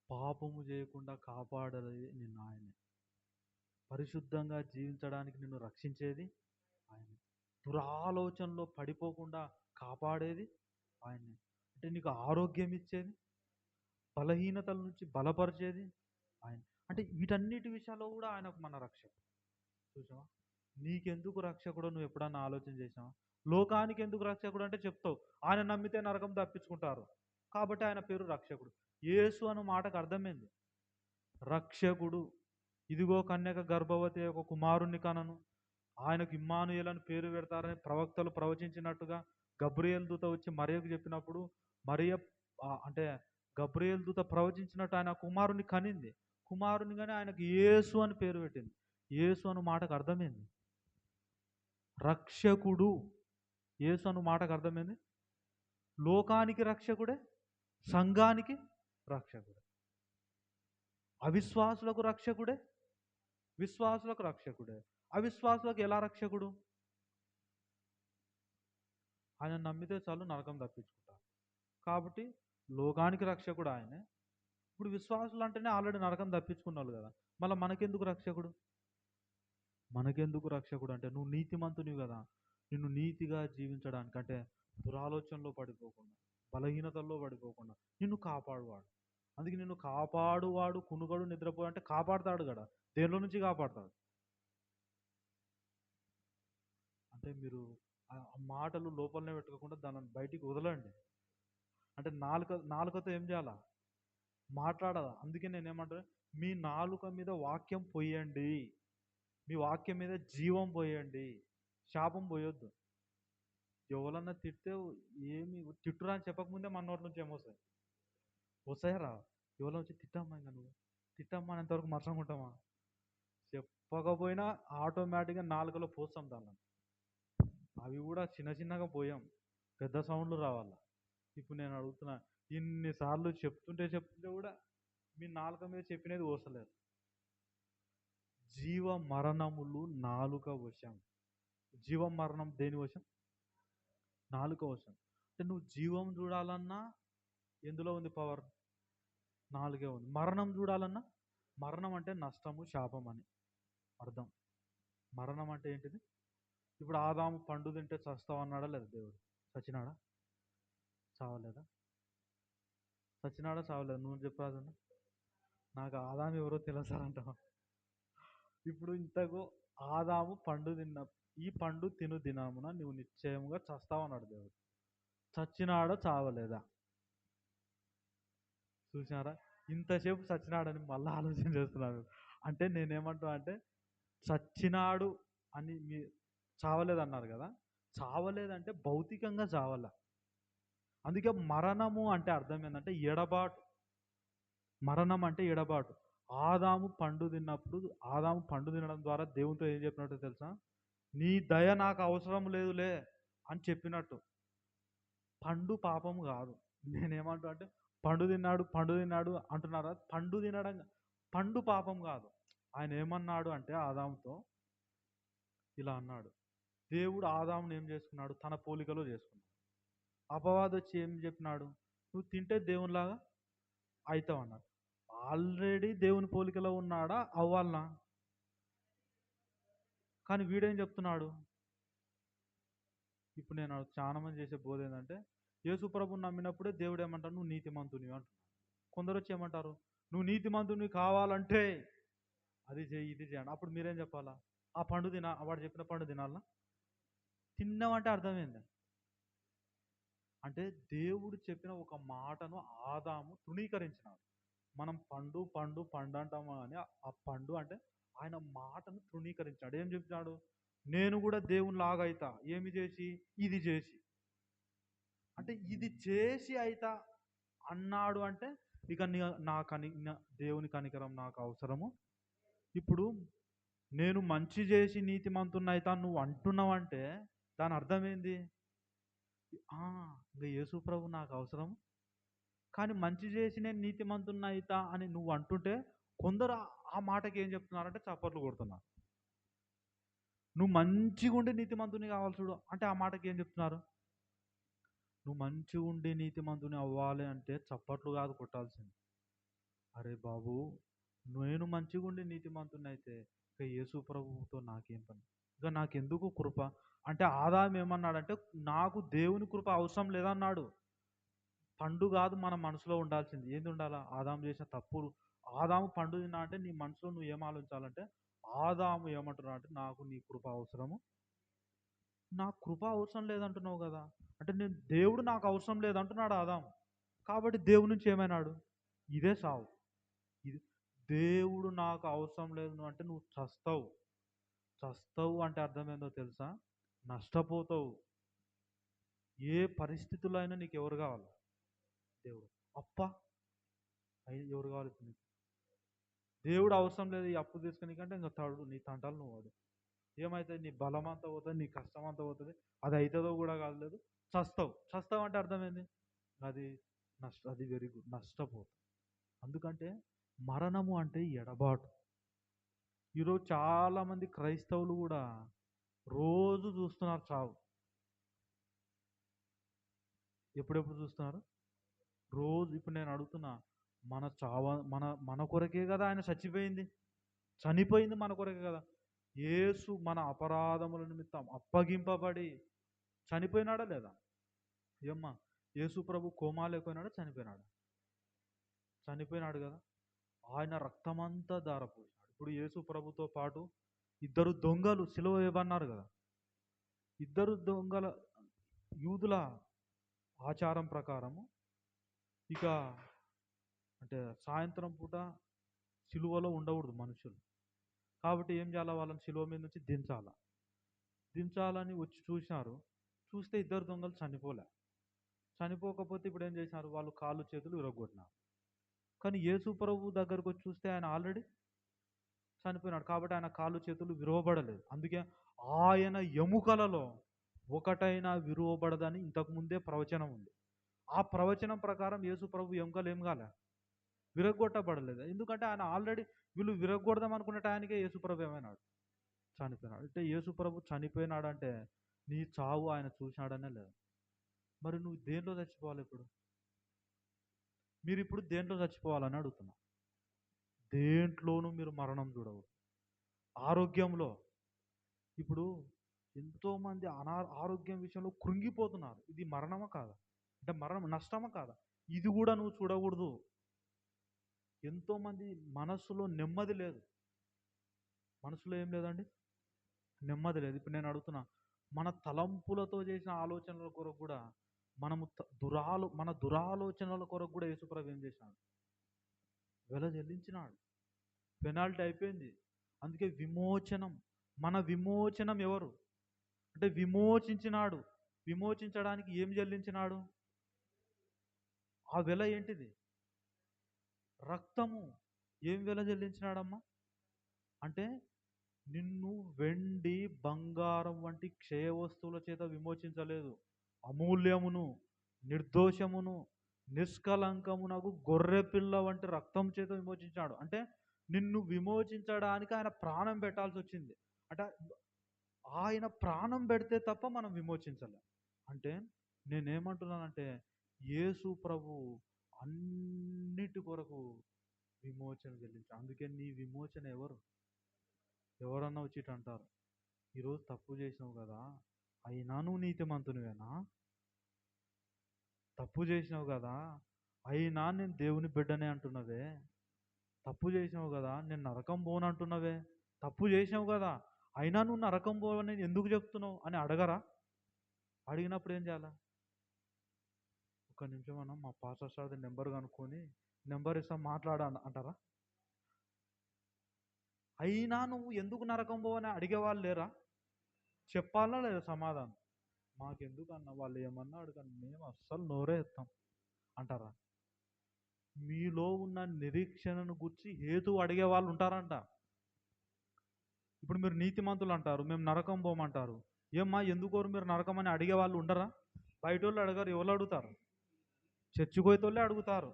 A: పాపము చేయకుండా కాపాడేది నిన్ను ఆయనే. పరిశుద్ధంగా జీవించడానికి నిన్ను రక్షించేది ఆయనే. దురాలోచనలో పడిపోకుండా కాపాడేది ఆయనే. అంటే నీకు ఆరోగ్యం ఇచ్చేది, బలహీనతల నుంచి బలపరిచేది ఆయన. అంటే వీటన్నిటి విషయాల్లో కూడా ఆయనకు మన రక్షకుడు. చూసావా? నీకెందుకు రక్షకుడో నువ్వు ఎప్పుడన్నా ఆలోచన చేసావా? లోకానికి ఎందుకు రక్షకుడు అంటే చెప్తావు, ఆయన నమ్మితే నరకం తప్పించుకుంటారు కాబట్టి ఆయన పేరు రక్షకుడు. యేసు అన్న మాటకు అర్థమైంది రక్షకుడు. ఇదిగో కన్యక గర్భవతి ఒక కుమారుణ్ణి కనను, ఆయనకు ఇమ్మానుయేల్ అని పేరు పెడతారని ప్రవక్తలు ప్రవచించినట్టుగా గబ్రియేల్ దూత వచ్చి మరియకు చెప్పినప్పుడు, మరియ అంటే గబ్రియేల్ దూత ప్రవచించినట్టు ఆయన కుమారుని కనింది. కుమారుని కానీ ఆయనకు యేసు అని పేరు పెట్టింది. యేసు అను మాటకు అర్థమైంది రక్షకుడు. యేసు అను మాటకు అర్థమైంది లోకానికి రక్షకుడే, సంఘానికి రక్షకుడే, అవిశ్వాసులకు రక్షకుడే, విశ్వాసులకు రక్షకుడే. అవిశ్వాసులకు ఎలా రక్షకుడు? ఆయన నమ్మితే చాలు నరకం తప్పించుకుంటారు కాబట్టి లోకానికి రక్షకుడు ఆయనే. ఇప్పుడు విశ్వాసులు అంటేనే ఆల్రెడీ నరకం తప్పించుకున్నాడు కదా, మళ్ళీ మనకెందుకు రక్షకుడు? మనకెందుకు రక్షకుడు అంటే నువ్వు నీతిమంతునివి కదా, నిన్ను నీతిగా జీవించడానికి, అంటే దురాలోచనలో పడిపోకుండా, బలహీనతల్లో పడిపోకుండా నిన్ను కాపాడువాడు. అందుకే నిన్ను కాపాడువాడు కునుగడు నిద్రపో అంటే కాపాడుతాడు కదా, దేనిలో నుంచి కాపాడుతాడు? అంటే మీరు ఆ మాటలు లోపలనే పెట్టుకోకుండా దానిని బయటికి వదలండి. అంటే నాలుకతో ఏం చేయాలా? మాట్లాడాలా. అందుకే నేనేమంటాను, మీ నాలుక మీద వాక్యం పోయండి, మీ వాక్యం మీద జీవం పోయండి, శాపం పోయొద్దు. ఎవరన్నా తిడితే ఏమి తిట్టురా అని చెప్పకముందే మన నోటి నుంచి ఏమొస్తాయి? వస్తాయరా? ఎవరో వచ్చి తిట్టమ్మా, ఇంకా నువ్వు తిట్టమ్మా అనేంతవరకు మర్చంగా ఉంటామా? చెప్పకపోయినా ఆటోమేటిక్గా నాలుకలో పోస్తాం దాన్ని. అవి కూడా చిన్న చిన్నగా పోయాం, పెద్ద సౌండ్లు రావాలా. ఇప్పుడు నేను అడుగుతున్నా, ఇన్నిసార్లు చెప్తుంటే కూడా మీ నాలుక మీద చెప్పినది ఓసలేరు. జీవ మరణములు నాలుక వశం. జీవం మరణం దేని వశం? నాలుక వశం. అంటే నువ్వు జీవం చూడాలన్నా ఎందులో ఉంది పవర్? నాలుగే ఉంది. మరణం చూడాలన్నా, మరణం అంటే నష్టము, శాపం అని అర్థం. మరణం అంటే ఏంటిది? ఇప్పుడు ఆదాము పండు తింటే చస్తావు అన్నాడా లేదా దేవుడు? చచ్చినాడా? చావలేదా? చచ్చినాడా చావలేదా? నువ్వు చెప్పాదన్నా. నాకు ఆదాము ఎవరో తెలుసారంటావా? ఇప్పుడు ఇంతకు ఆదాము పండు తిన్న, ఈ పండు తిను దినమున నువ్వు నిశ్చయముగా చస్తావు అన్నాడు దేవుడు. చచ్చినాడా చావలేదా? చూసినారా? ఇంతసేపు చచ్చినాడని మళ్ళీ ఆలోచన చేస్తున్నాను. అంటే నేనేమంటా అంటే, చచ్చినాడు అని మీ చావలేదన్నారు కదా, చావలేదంటే భౌతికంగా చావాల. అందుకే మరణము అంటే అర్థం ఏంటంటే ఎడబాటు. మరణం అంటే ఎడబాటు. ఆదాము పండు తిన్నప్పుడు, ఆదాము పండు తినడం ద్వారా దేవునితో ఏం చెప్పినట్టు తెలుసా? నీ దయ నాకు అవసరం లేదులే అని చెప్పినట్టు. పండు పాపము కాదు. నేనేమంటా అంటే, పండు తిన్నాడు అంటున్నారా? పండు తినడం, పండు పాపం కాదు. ఆయన ఏమన్నాడు అంటే ఆదాముతో ఇలా అన్నాడు, దేవుడు ఆదామును ఏం చేసుకున్నాడు? తన పోలికలో చేసుకున్నాడు. అపవాది వచ్చి ఏం చెప్పినాడు? నువ్వు తింటే దేవునిలాగా అవుతావు అన్నాడు. ఆల్రెడీ దేవుని పోలికలో ఉన్నాడా? అవ్వాలనా? కానీ వీడేం చెప్తున్నాడు? ఇప్పుడు నేను చాలా మంది చేసే బోధ ఏంటంటే, యేసుప్రభుని నమ్మినప్పుడే దేవుడు ఏమంటాడు? నువ్వు నీతిమంతునివి అంటున్నాడు. కొందరు వచ్చి ఏమంటారు? నువ్వు నీతిమంతునివి కావాలంటే అది చేయి, ఇది చేయండి. అప్పుడు మీరేం చెప్పాలా? ఆ పండు వాడు చెప్పిన పండు తినాలనా? తిన్నామంటే అర్థమైంది అంటే దేవుడు చెప్పిన ఒక మాటను ఆదాము తృణీకరించినాడు. మనం పండు పండు పండు అంటాము అని ఆ పండు అంటే ఆయన మాటను తృణీకరించాడు. ఏం చెప్తాడు? నేను కూడా దేవుని లాగా అయితా. ఏమి చేసి? ఇది చేసి. అంటే ఇది చేసి అయితా అన్నాడు అంటే ఇక దేవుని కనికరం నాకు అవసరము. ఇప్పుడు నేను మంచి చేసి నీతిమంతుణ్ణి అయితా నువ్వు అంటున్నావంటే దాని అర్థం ఏంది? ఇంకా యేసు ప్రభు నాకు అవసరం. కానీ మంచి చేసి నేను నీతిమంతుణ్ణి అయితా అని నువ్వు అంటుంటే కొందరు ఆ మాటకి ఏం చెప్తున్నారంటే చప్పట్లు కొడుతున్నారు. నువ్వు మంచిగా ఉండి నీతిమంతుని కావాలి చూడు అంటే ఆ మాటకి ఏం చెప్తున్నారు? నువ్వు మంచిగా ఉండి నీతిమంతుని అవ్వాలి అంటే చప్పట్లు కాదు కొట్టాల్సింది. అరే బాబు, నేను మంచిగా ఉండి నీతిమంతుని అయితే ఇక యేసు ప్రభువుతో నాకేం పని? ఇక నాకెందుకు కృప? అంటే ఆదాము ఏమన్నాడంటే నాకు దేవుని కృప అవసరం లేదన్నాడు. పండు కాదు మన మనసులో ఉండాల్సింది. ఏంది ఉండాలా? ఆదాము చేసిన తప్పులు. ఆదాము పండు తిన్నా అంటే నీ మనసులో నువ్వు ఏం ఆలోచించాలంటే ఆదాము ఏమంటున్నావు అంటే నాకు నీ కృప అవసరము. నాకు కృప అవసరం లేదంటున్నావు కదా. అంటే నేను దేవుడు నాకు అవసరం లేదంటున్నాడు ఆదాము. కాబట్టి దేవుడి నుంచి ఏమైనాడు? ఇదే సావు. ఇది దేవుడు నాకు అవసరం లేదు అంటే నువ్వు చస్తావు. చస్తావు అంటే అర్థం ఏందో తెలుసా? నష్టపోతావు. ఏ పరిస్థితుల్లో అయినా నీకు ఎవరు కావాలి? దేవుడు. అప్ప ఎవరు కావాలి ఇప్పుడు నీకు? దేవుడు అవసరం లేదు ఈ అప్పు తీసుకునికంటే ఇంకా తాడు నీ తంటాలు నువ్వు వాడు. ఏమవుతుంది? నీ బలం అంతా పోతుంది, నీ కష్టం అంతా పోతుంది. అది అవుతుందో కూడా కాలేదు. చస్తావు. చస్తావు అంటే అర్థమైంది అది అది వెరీ గుడ్. నష్టపోతావు. అందుకంటే మరణము అంటే ఎడబాటు. ఈరోజు చాలామంది క్రైస్తవులు కూడా రోజు చూస్తున్నారు చావు. ఎప్పుడెప్పుడు చూస్తున్నారు? రోజు. ఇప్పుడు నేను అడుగుతున్నా, మన చావ మన మన కొరకే కదా ఆయన చచ్చిపోయింది. చనిపోయింది మన కొరకే కదా. యేసు మన అపరాధముల నిమిత్తం అప్పగింపబడి చనిపోయినాడా లేదా? ఏమ్మా, యేసు ప్రభు కోమా లేకపోయినాడా? చనిపోయినాడు. చనిపోయినాడు కదా. ఆయన రక్తమంతా ధారపోసినాడు. ఇప్పుడు యేసు ప్రభుతో పాటు ఇద్దరు దొంగలు సిలువ వేయబన్నారు కదా. ఇద్దరు దొంగల యూదుల ఆచారం ప్రకారము ఇక అంటే సాయంత్రం పూట సిలువలో ఉండకూడదు మనుషులు. కాబట్టి ఏం చేయాలి? వాళ్ళని సిలువ మీద నుంచి దించాలని వచ్చి చూసినారు. చూస్తే ఇద్దరు దొంగలు చనిపోలే. చనిపోకపోతే ఇప్పుడు ఏం చేసినారు? వాళ్ళు కాళ్ళు చేతులు విరగొట్టినారు. కానీ యేసు ప్రభు దగ్గరకు వచ్చి చూస్తే ఆయన ఆల్రెడీ చనిపోయినాడు. కాబట్టి ఆయన కాళ్ళు చేతులు విరవబడలేదు. అందుకే ఆయన ఎముకలలో ఒకటైనా విరువబడదని ఇంతకుముందే ప్రవచనం ఉంది. ఆ ప్రవచనం ప్రకారం యేసు ప్రభు ఎముకలు ఏం కాలే? విరగొట్టబడలేదు. ఎందుకంటే ఆయన ఆల్రెడీ వీళ్ళు విరగొడదాం అనుకున్న టయానికే యేసు ప్రభు ఏమైనాడు? చనిపోయినాడు. అంటే యేసు ప్రభు చనిపోయినాడంటే నీ చావు ఆయన చూసినాడనే లేదు. మరి నువ్వు దేంట్లో చచ్చిపోవాలి ఇప్పుడు? మీరు ఇప్పుడు దేంట్లో చచ్చిపోవాలని అడుగుతున్నా. దేంట్లోనూ మీరు మరణం చూడవు. ఆరోగ్యంలో ఇప్పుడు ఎంతోమంది ఆరోగ్యం విషయంలో కృంగిపోతున్నారు. ఇది మరణమా కాదా? అంటే మరణం నష్టమా కాదా? ఇది కూడా నువ్వు చూడకూడదు. ఎంతోమంది మనస్సులో నెమ్మది లేదు. మనసులో ఏం లేదండి? నెమ్మది లేదు. ఇప్పుడు నేను అడుగుతున్నా, మన తలంపులతో చేసిన ఆలోచనల కొరకు కూడా మనము మన దురాలోచనల కొరకు కూడా యేసుప్రభు ఏం చేసినాడు? వెల చెల్లించినాడు. పెనాల్టీ అయిపోయింది. అందుకే విమోచనం. మన విమోచనం ఎవరు? అంటే విమోచించినాడు. విమోచించడానికి ఏం చెల్లించినాడు? ఆ వెల ఏంటిది? రక్తము. ఏం వెల చెల్లించినాడమ్మా? అంటే నిన్ను వెండి బంగారం వంటి క్షయ వస్తువుల చేత విమోచించలేదు. అమూల్యమును, నిర్దోషమును, నిష్కలంకమునకు గొర్రె పిల్ల వంటి రక్తం చేత విమోచించాడు. అంటే నిన్ను విమోచించడానికి ఆయన ప్రాణం పెట్టాల్సి వచ్చింది. అంటే ఆయన ప్రాణం పెడితే తప్ప మనం విమోచించలేం. అంటే నేనేమంటున్నానంటే యేసు ప్రభు అన్నిటి కొరకు విమోచన చెల్లించాడు. అందుకే నీ విమోచన ఎవరు? ఎవరన్నా వచ్చి అంటారు, ఈరోజు తప్పు చేసినావు కదా, అయినా నువ్వు నీతిమంతునివేనా? తప్పు చేసినావు కదా, అయినా నేను దేవుని బిడ్డనే అంటున్నవే. తప్పు చేసినావు కదా, నేను నరకం పోను అంటున్నవే. తప్పు చేసినావు కదా, అయినా నువ్వు నరకం పోవని ఎందుకు చెప్తున్నావు అని అడగరా? అడిగినప్పుడు ఏం చేయాలా? ఒక నిమిషం మనం మా పాస్టర్ సార్ నెంబర్ కనుక్కొని నెంబర్ ఇస్తాం మాట్లాడ అంటారా? అయినా నువ్వు ఎందుకు నరకం పోవని అడిగేవాళ్ళు లేరా? చెప్పాలా లేదా సమాధానం? మాకెందుకు అన్న, వాళ్ళు ఏమన్నా అడగండి, మేము అస్సలు నోరే ఎత్తాం అంటారా? మీలో ఉన్న నిరీక్షణను గురించి హేతు అడిగే వాళ్ళు ఉంటారంట. ఇప్పుడు మీరు నీతిమంతులు అంటారు, మేము నరకం పోమంటారు. ఏమ్మా ఎందుకోరు మీరు నరకం అని అడిగే వాళ్ళు ఉండరా? బయట వాళ్ళు అడగారు, ఎవరు అడుగుతారు? చచ్చిపోయేతోళ్ళే అడుగుతారు.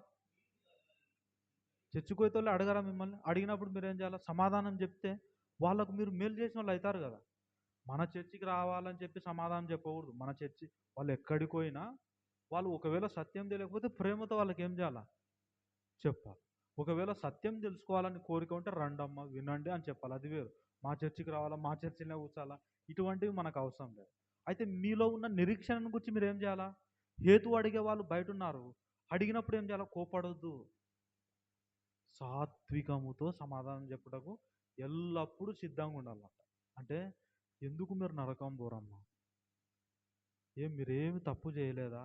A: చచ్చిపోయేతోళ్ళే అడగరా మిమ్మల్ని? అడిగినప్పుడు మీరు ఏం చేయాలి? సమాధానం చెప్తే వాళ్ళకు మీరు మేలు చేసిన వాళ్ళు అవుతారు కదా. మన చర్చికి రావాలని చెప్పి సమాధానం చెప్పకూడదు. మన చర్చి వాళ్ళు ఎక్కడికి పోయినా వాళ్ళు ఒకవేళ సత్యం తెలియకపోతే ప్రేమతో వాళ్ళకి ఏం చేయాలా? చెప్పాలి. ఒకవేళ సత్యం తెలుసుకోవాలని కోరిక ఉంటే రండమ్మ వినండి అని చెప్పాలి. అది వేరు. మా చర్చికి రావాలా, మా చర్చిలో కూర్చోాలా, ఇటువంటివి మనకు అవసరం లేదు. అయితే మీలో ఉన్న నిరీక్షణను గురించి మీరు ఏం చేయాలా? హేతు అడిగే వాళ్ళు బయట ఉన్నారు. అడిగినప్పుడు ఏం చేయాలా? కోపడొద్దు. సాత్వికముతో సమాధానం చెప్పుటకు ఎల్లప్పుడూ సిద్ధంగా ఉండాలన్నమాట. అంటే ఎందుకు మీరు నరకం పోరమ్మా? మీరేమి తప్పు చేయలేదా?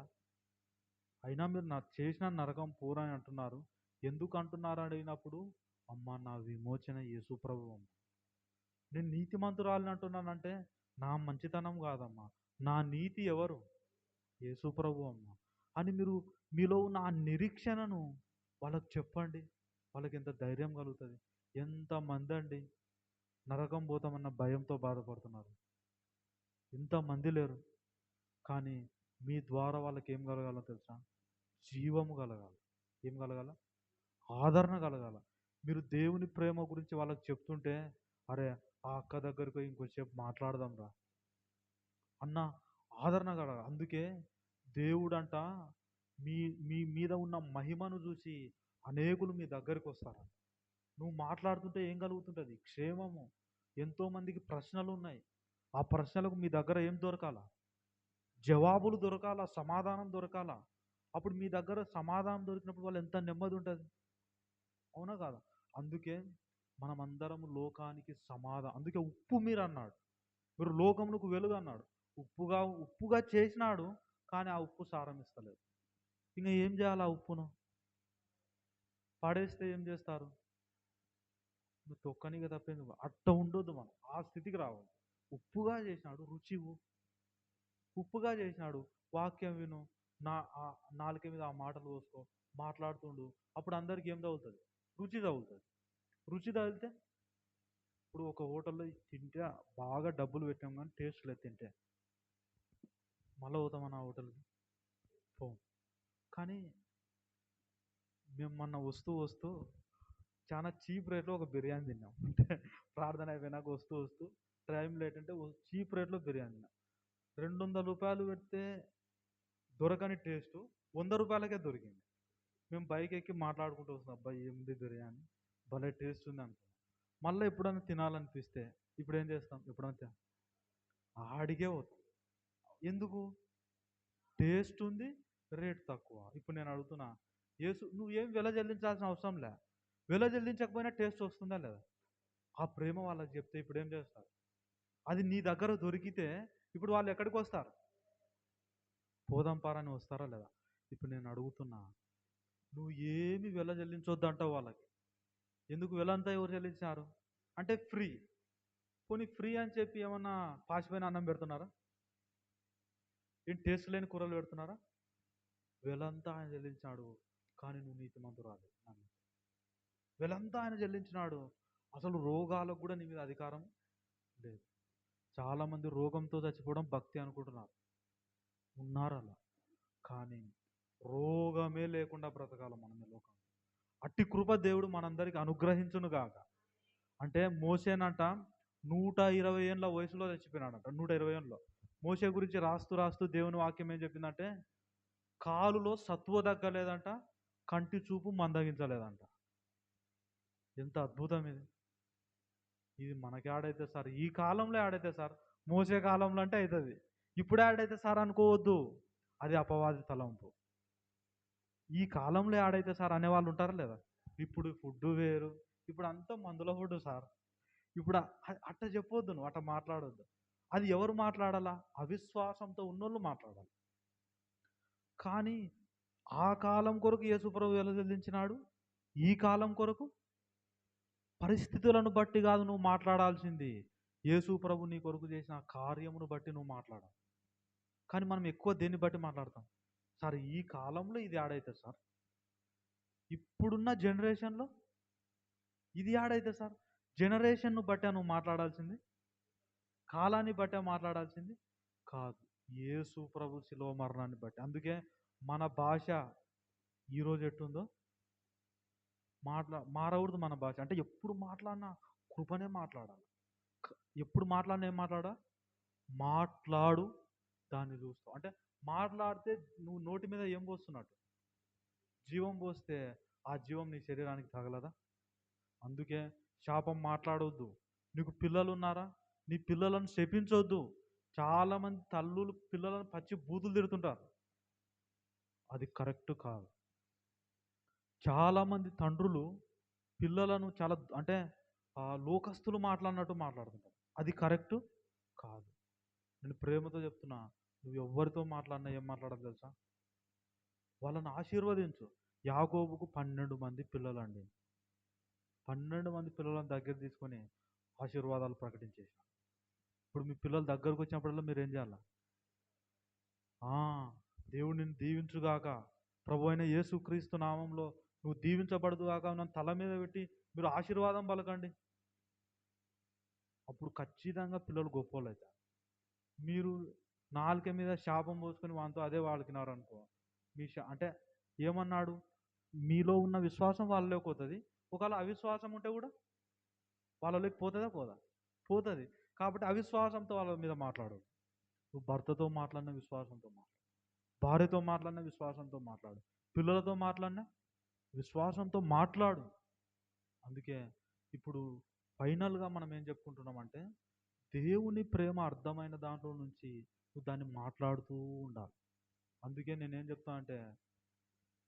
A: అయినా మీరు చేసిన నరకం పోరని అంటున్నారు. ఎందుకు అంటున్నారు అడిగినప్పుడు, అమ్మ నా విమోచన యేసు ప్రభువు. నేను నీతిమంతురాలని అంటున్నానంటే నా మంచితనం కాదమ్మా, నా నీతి ఎవరు? యేసు ప్రభువు అమ్మ అని మీరు మీలో ఉన్న ఆ నిరీక్షణను వాళ్ళకు చెప్పండి. వాళ్ళకి ఎంత ధైర్యం కలుగుతుంది. ఎంతమంది అండి నరకం పోతామన్న భయంతో బాధపడుతున్నారు. ఇంతమంది లేరు. కానీ మీ ద్వారా వాళ్ళకి ఏం కలగాలో తెలుసా? జీవము కలగాలి. ఏం కలగాల? ఆదరణ కలగాల. మీరు దేవుని ప్రేమ గురించి వాళ్ళకి చెప్తుంటే, అరే ఆ అక్క దగ్గరికి పోయి ఇంకొంచెంసేపు మాట్లాడదాం రా అన్న ఆదరణ కలగాలి. అందుకే దేవుడంట మీ మీ మీద ఉన్న మహిమను చూసి అనేకులు మీ దగ్గరికి వస్తారు. నువ్వు మాట్లాడుతుంటే ఏం కలుగుతుంటుంది? క్షేమము. ఎంతోమందికి ప్రశ్నలు ఉన్నాయి. ఆ ప్రశ్నలకు మీ దగ్గర ఏం దొరకాల? జవాబులు దొరకాల, సమాధానం దొరకాల. అప్పుడు మీ దగ్గర సమాధానం దొరికినప్పుడు వాళ్ళు ఎంత నెమ్మది ఉంటుంది. అవునా కాదా? అందుకే మనమందరం లోకానికి సమాధానం. అందుకే ఉప్పు మీరు అన్నాడు. మీరు లోకమునకు వెలుగు అన్నాడు. ఉప్పుగా చేసినాడు, కానీ ఆ ఉప్పు సారం ఇస్తలేదు. ఇంకా ఏం చేయాలి? ఆ ఉప్పును పడేస్తే ఏం చేస్తారు? నువ్వు తొక్కనిగా తప్పేంది? అట్ట ఉండొద్దు. మనం ఆ స్థితికి రావాలి. ఉప్పుగా చేసినాడు, రుచి ఉప్పుగా చేసినాడు. వాక్యం విను, నా నాలుక మీద ఆ మాటలు పోసుకో, మాట్లాడుతుండు. అప్పుడు అందరికి ఏం తగులుతుంది? రుచి తగులుతుంది. రుచి తగిలితే ఇప్పుడు ఒక హోటల్లో తింటే బాగా డబ్బులు పెట్టాం, కానీ టేస్ట్ లేదు. తింటే మళ్ళీ పోతామని ఆ హోటల్కి పోం. కానీ మేము మొన్న వస్తూ చాలా చీప్ రేట్లో ఒక బిర్యానీ తిన్నాం. అంటే ప్రార్థన అయిపోయినాక వస్తూ టైం లేట్ అంటే చీప్ రేట్లో బిర్యానీ తిన్నాం. 200 రూపాయలు పెడితే దొరకని టేస్టు 100 రూపాయలకే దొరికింది. మేము బైక్ ఎక్కి మాట్లాడుకుంటూ వస్తున్నాం, అబ్బాయి ఏముంది బిర్యానీ, భలే టేస్ట్ ఉంది అనుకున్నాం. మళ్ళీ ఎప్పుడైనా తినాలనిపిస్తే ఇప్పుడు ఏం చేస్తాం? ఎప్పుడైనా ఆడికే పోతాం. ఎందుకు? టేస్ట్ ఉంది, రేట్ తక్కువ. ఇప్పుడు నేను అడుగుతున్నా, నువ్వేం వెల చెల్లించాల్సిన అవసరం లే. వెల చెల్లించకపోయినా టేస్ట్ వస్తుందా లేదా? ఆ ప్రేమ వాళ్ళకి చెప్తే ఇప్పుడు ఏం చేస్తారు? అది నీ దగ్గర దొరికితే ఇప్పుడు వాళ్ళు ఎక్కడికి వస్తారు? పోదాం పారని వస్తారా లేదా? ఇప్పుడు నేను అడుగుతున్నా, నువ్వు ఏమి వెల చెల్లించొద్దు అంటావు వాళ్ళకి. ఎందుకు? వెల అంతా ఎవరు చెల్లించారు? అంటే ఫ్రీ. పోనీ ఫ్రీ అని చెప్పి ఏమన్నా పాసిపోయిన అన్నం పెడుతున్నారా? ఏం టేస్ట్ లేని కూరలు పెడుతున్నారా? వెలంతా ఆయన చెల్లించాడు, కానీ నువ్వు నీతిమంతురాలు. వెలంతా ఆయన చెల్లించినాడు, అసలు రోగాలకు కూడా నీ మీద అధికారం లేదు. చాలామంది రోగంతో చచ్చిపోవడం భక్తి అనుకుంటున్నారు. ఉన్నారు అలా. కానీ రోగమే లేకుండా బ్రతకాలి మనం ఈ లోకం. అట్టి కృప దేవుడు మనందరికి అనుగ్రహించును గాక. అంటే మోసేనంట 120 ఏళ్ళ వయసులో చచ్చిపోయినాడంట. 120 ఏళ్ళలో. మోసే గురించి రాస్తూ దేవుని వాక్యం ఏం చెప్పిందంటే, కాలులో సత్వ తగ్గలేదంట, కంటి చూపు మందగించలేదంట. ఎంత అద్భుతం ఇది! ఇది మనకి ఆడైతే సార్, ఈ కాలంలో ఆడైతే సార్, మోసే కాలంలో అంటే అవుతుంది. ఇప్పుడే ఆడైతే సార్ అనుకోవద్దు, అది అపవాది తలంపు. ఈ కాలంలో ఆడైతే సార్ అనేవాళ్ళు ఉంటారా లేదా? ఇప్పుడు ఫుడ్ వేరు, ఇప్పుడు అంతా మందుల ఫుడ్ సార్. ఇప్పుడు అట్ట చెప్పొద్దు, నువ్వు అట్ట మాట్లాడొద్దు. అది ఎవరు మాట్లాడాలా? అవిశ్వాసంతో ఉన్నోళ్ళు మాట్లాడాలి. కానీ ఆ కాలం కొరకు యేసుప్రభు ఎలా చెల్లించినాడు? ఈ కాలం కొరకు పరిస్థితులను బట్టి కాదు నువ్వు మాట్లాడాల్సింది. యేసు ప్రభు నీ కొరకు చేసిన కార్యమును బట్టి నువ్వు మాట్లాడాలి. కానీ మనం ఎక్కువ దేన్ని బట్టి మాట్లాడతాం? సార్ ఈ కాలంలో ఇది యాడ్ అవుతుంది సార్, ఇప్పుడున్న జనరేషన్లో ఇది యాడ్ అవుతుంది సార్. జనరేషన్ను బట్టే నువ్వు మాట్లాడాల్సింది, కాలాన్ని బట్టే మాట్లాడాల్సింది కాదు. యేసు ప్రభు శిలువ మరణాన్ని బట్టి. అందుకే మన భాష ఈరోజు ఎట్టుందో మారకూడదు. మన భాష అంటే ఎప్పుడు మాట్లాడినా కృపనే మాట్లాడాలి. ఎప్పుడు మాట్లాడినా ఏం మాట్లాడు దాన్ని చూస్తావు. అంటే మాట్లాడితే నువ్వు నోటి మీద ఏం పోస్తున్నట్టు? జీవం పోస్తే ఆ జీవం నీ శరీరానికి తగలదా? అందుకే శాపం మాట్లాడవద్దు. నీకు పిల్లలు ఉన్నారా? నీ పిల్లలను శపించవద్దు. చాలామంది తల్లులు పిల్లలను పచ్చి బూతులు తిడుతుంటారు, అది కరెక్ట్ కాదు. చాలామంది తండ్రులు పిల్లలను చాలా అంటే లోకస్తులు మాట్లాడినట్టు మాట్లాడుతుంటారు, అది కరెక్ట్ కాదు. నేను ప్రేమతో చెప్తున్నా, నువ్వు ఎవరితో మాట్లాడినా ఏం మాట్లాడాలి తెలుసా? వాళ్ళని ఆశీర్వదించు. యాకోబుకు 12 మంది పిల్లలండి. 12 మంది పిల్లలను దగ్గర తీసుకొని ఆశీర్వాదాలు ప్రకటించేసిన. ఇప్పుడు మీ పిల్లలు దగ్గరకు వచ్చినప్పుడల్లా మీరు ఏం చేయాలి? దేవుడు నిన్ను దీవించుగాక, ప్రభు అయిన యేసుక్రీస్తు నామంలో నువ్వు దీవించబడదుగాక నన్ను తల మీద పెట్టి మీరు ఆశీర్వాదం పలకండి. అప్పుడు ఖచ్చితంగా పిల్లలు గొప్పవాళ్ళు అవుతారు. మీరు నాలుక మీద శాపం పోసుకొని వాంతో అదే వాడుకున్నారనుకో, మీ అంటే ఏమన్నాడు? మీలో ఉన్న విశ్వాసం వాళ్ళలోకి పోతుంది. ఒకవేళ అవిశ్వాసం ఉంటే కూడా వాళ్ళలోకి పోతుందా? పోతుంది. కాబట్టి అవిశ్వాసంతో వాళ్ళ మీద మాట్లాడు. నువ్వు భర్తతో మాట్లాడిన విశ్వాసంతో మాట్లాడు, భార్యతో మాట్లాడిన విశ్వాసంతో మాట్లాడు, పిల్లలతో మాట్లాడిన విశ్వాసంతో మాట్లాడు. అందుకే ఇప్పుడు ఫైనల్గా మనం ఏం చెప్పుకుంటున్నామంటే, దేవుని ప్రేమ అర్థమైన దాంట్లో నుంచి నువ్వు దాన్ని మాట్లాడుతూ ఉండాలి. అందుకే నేనేం చెప్తా అంటే,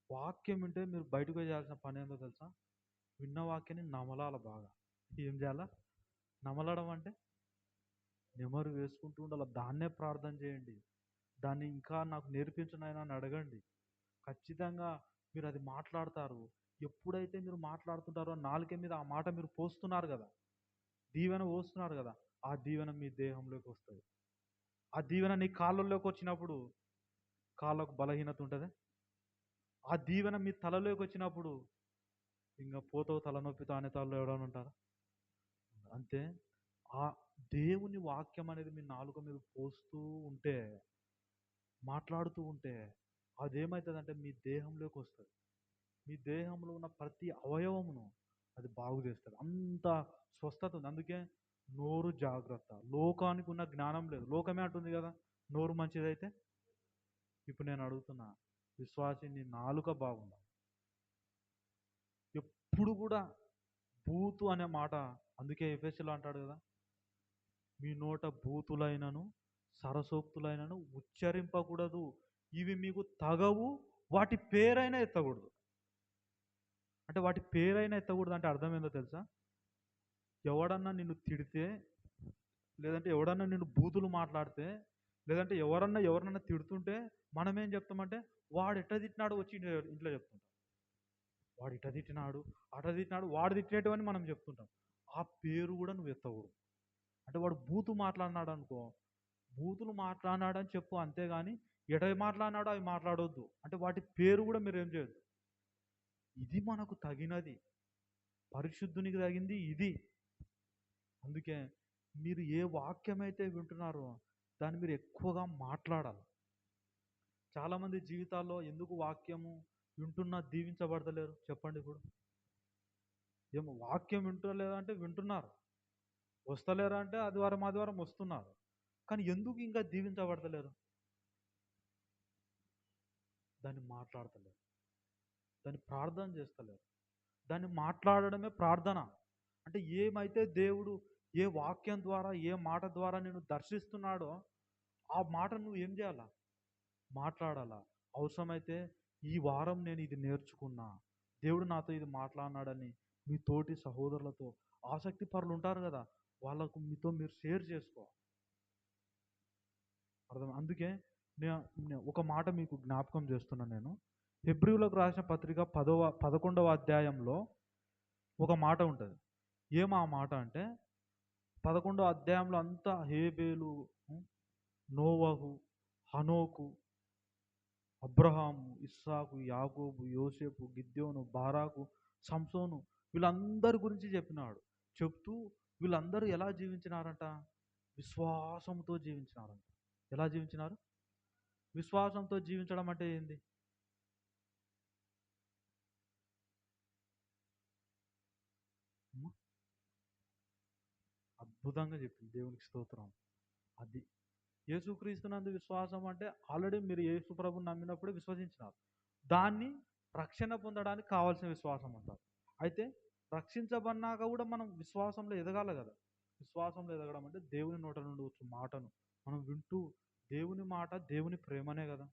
A: వాక్యం వింటే మీరు బయటకు చేయాల్సిన పని ఏందో తెలుసా? విన్న వాక్యాన్ని నమలాల బాగా. ఏం చేయాలా? నమలడం అంటే నెమరు వేసుకుంటూ ఉండాలి. దాన్నే ప్రార్థన చేయండి. దాన్ని ఇంకా నాకు నేర్పించనైనా అని అడగండి. ఖచ్చితంగా మీరు అది మాట్లాడతారు. ఎప్పుడైతే మీరు మాట్లాడుతుంటారో నాలుక మీద ఆ మాట మీరు పోస్తున్నారు కదా, దీవెన పోస్తున్నారు కదా, ఆ దీవెన మీ దేహంలోకి వస్తుంది. ఆ దీవెన నీ కాళ్ళల్లోకి వచ్చినప్పుడు కాళ్ళకు బలహీనత ఉంటుంది. ఆ దీవెన మీ తలలోకి వచ్చినప్పుడు ఇంకా పోతావు తలనొప్పితో అనే తలలో ఎవరైనా ఉంటారా? అంతే. ఆ దేవుని వాక్యం అనేది మీ నాలుక మీద పోస్తూ ఉంటే, మాట్లాడుతూ ఉంటే, అదేమవుతుందంటే మీ దేహంలోకి వస్తుంది. మీ దేహంలో ఉన్న ప్రతి అవయవమును అది బాగు చేస్తుంది. అంత స్వస్థత ఉంది. అందుకే నోరు జాగ్రత్త. లోకానికి ఉన్న జ్ఞానం లేదు. లోకమే అంటుంది కదా నోరు మంచిదైతే. ఇప్పుడు నేను అడుగుతున్నా, విశ్వాసి నీ నాలుక బాగుందా? ఎప్పుడు కూడా బూతు అనే మాట, అందుకే ఎఫెసీలో అంటాడు కదా, మీ నోట బూతులైనను సరసోక్తులైనను ఉచ్చరింపకూడదు, ఇవి మీకు తగవు, వాటి పేరైనా ఎత్తకూడదు. అంటే వాటి పేరైనా ఎత్తకూడదు అంటే అర్థం ఏందో తెలుసా? ఎవడన్నా నిన్ను తిడితే, లేదంటే ఎవడన్నా నిన్ను బూతులు మాట్లాడితే, లేదంటే ఎవరన్నా తిడుతుంటే మనం ఏం చెప్తామంటే, వాడు ఎట్ట తిట్టినాడు వచ్చి ఇంట్లో చెప్తుంటాం. వాడు ఇట తిట్టినాడు, అట తిట్టినాడు, వాడు తిట్టినట్టువని మనం చెప్తుంటాం. ఆ పేరు కూడా నువ్వు ఎత్తకూడదు. అంటే వాడు బూతు మాట్లాడినాడు అనుకో, బూతులు మాట్లాడినాడని చెప్పు, అంతేగాని ఎట మాట్లాడినాడో అవి మాట్లాడొద్దు. అంటే వాటి పేరు కూడా మీరు ఏం చేయొద్దు. ఇది మనకు తగినది, పరిశుద్ధునికి తగింది ఇది. అందుకే మీరు ఏ వాక్యం అయితే వింటున్నారో దాన్ని మీరు ఎక్కువగా మాట్లాడాలి. చాలామంది జీవితాల్లో ఎందుకు వాక్యము వింటున్నా దీవించబడతలేరు చెప్పండి? ఇప్పుడు ఏమో వాక్యం వింటలేదా అంటే వింటున్నారు, వస్తలేరా అంటే ఆదివారం వస్తున్నారు, కానీ ఎందుకు ఇంకా దీవించబడతలేరు? దాన్ని మాట్లాడతలేరు, దాన్ని ప్రార్థన చేస్తలేరు. దాన్ని మాట్లాడడమే ప్రార్థన. అంటే ఏమైతే దేవుడు ఏ వాక్యం ద్వారా ఏ మాట ద్వారా నేను దర్శిస్తున్నాడో ఆ మాట నువ్వు ఏం చేయాలా? మాట్లాడాలా. అవసరమైతే ఈ వారం నేను ఇది నేర్చుకున్నా, దేవుడు నాతో ఇది మాట్లాడినాడని మీ తోటి సహోదరులతో, ఆసక్తి పరులు ఉంటారు కదా, వాళ్ళకు మీతో మీరు షేర్ చేసుకో. అందుకే నేను ఒక మాట మీకు జ్ఞాపకం చేస్తున్నాను. నేను హెబ్రీయులకు రాసిన పత్రిక 11వ అధ్యాయంలో ఒక మాట ఉంటుంది. ఆ మాట అంటే 11వ అధ్యాయంలో అంతా హేబేలు, నోవహు, హనోకు, అబ్రహాము, ఇస్సాకు, యాకోబు, యోసేపు, గిద్యోను, బారాకు, సంసోను, వీళ్ళందరి గురించి చెప్తూ వీళ్ళందరూ ఎలా జీవించినారంట? విశ్వాసంతో జీవించినారంట. ఎలా జీవించినారు? విశ్వాసంతో జీవించడం అంటే ఏంది? అద్భుతంగా చెప్పింది, దేవునికి స్తోత్రం. అది యేసుక్రీస్తునందు విశ్వాసం అంటే ఆల్రెడీ మీరు యేసు ప్రభుని నమ్మినప్పుడే విశ్వసించినారు. దాన్ని రక్షణ పొందడానికి కావాల్సిన విశ్వాసం అంటారు. అయితే రక్షించబడినాక కూడా మనం విశ్వాసంలో ఎదగాలి కదా. విశ్వాసంలో ఎదగడం అంటే దేవుని నోట నుండి వచ్చే మాటను మనం వింటూ, దేవుని మాట దేవుని ప్రేమనే కదా.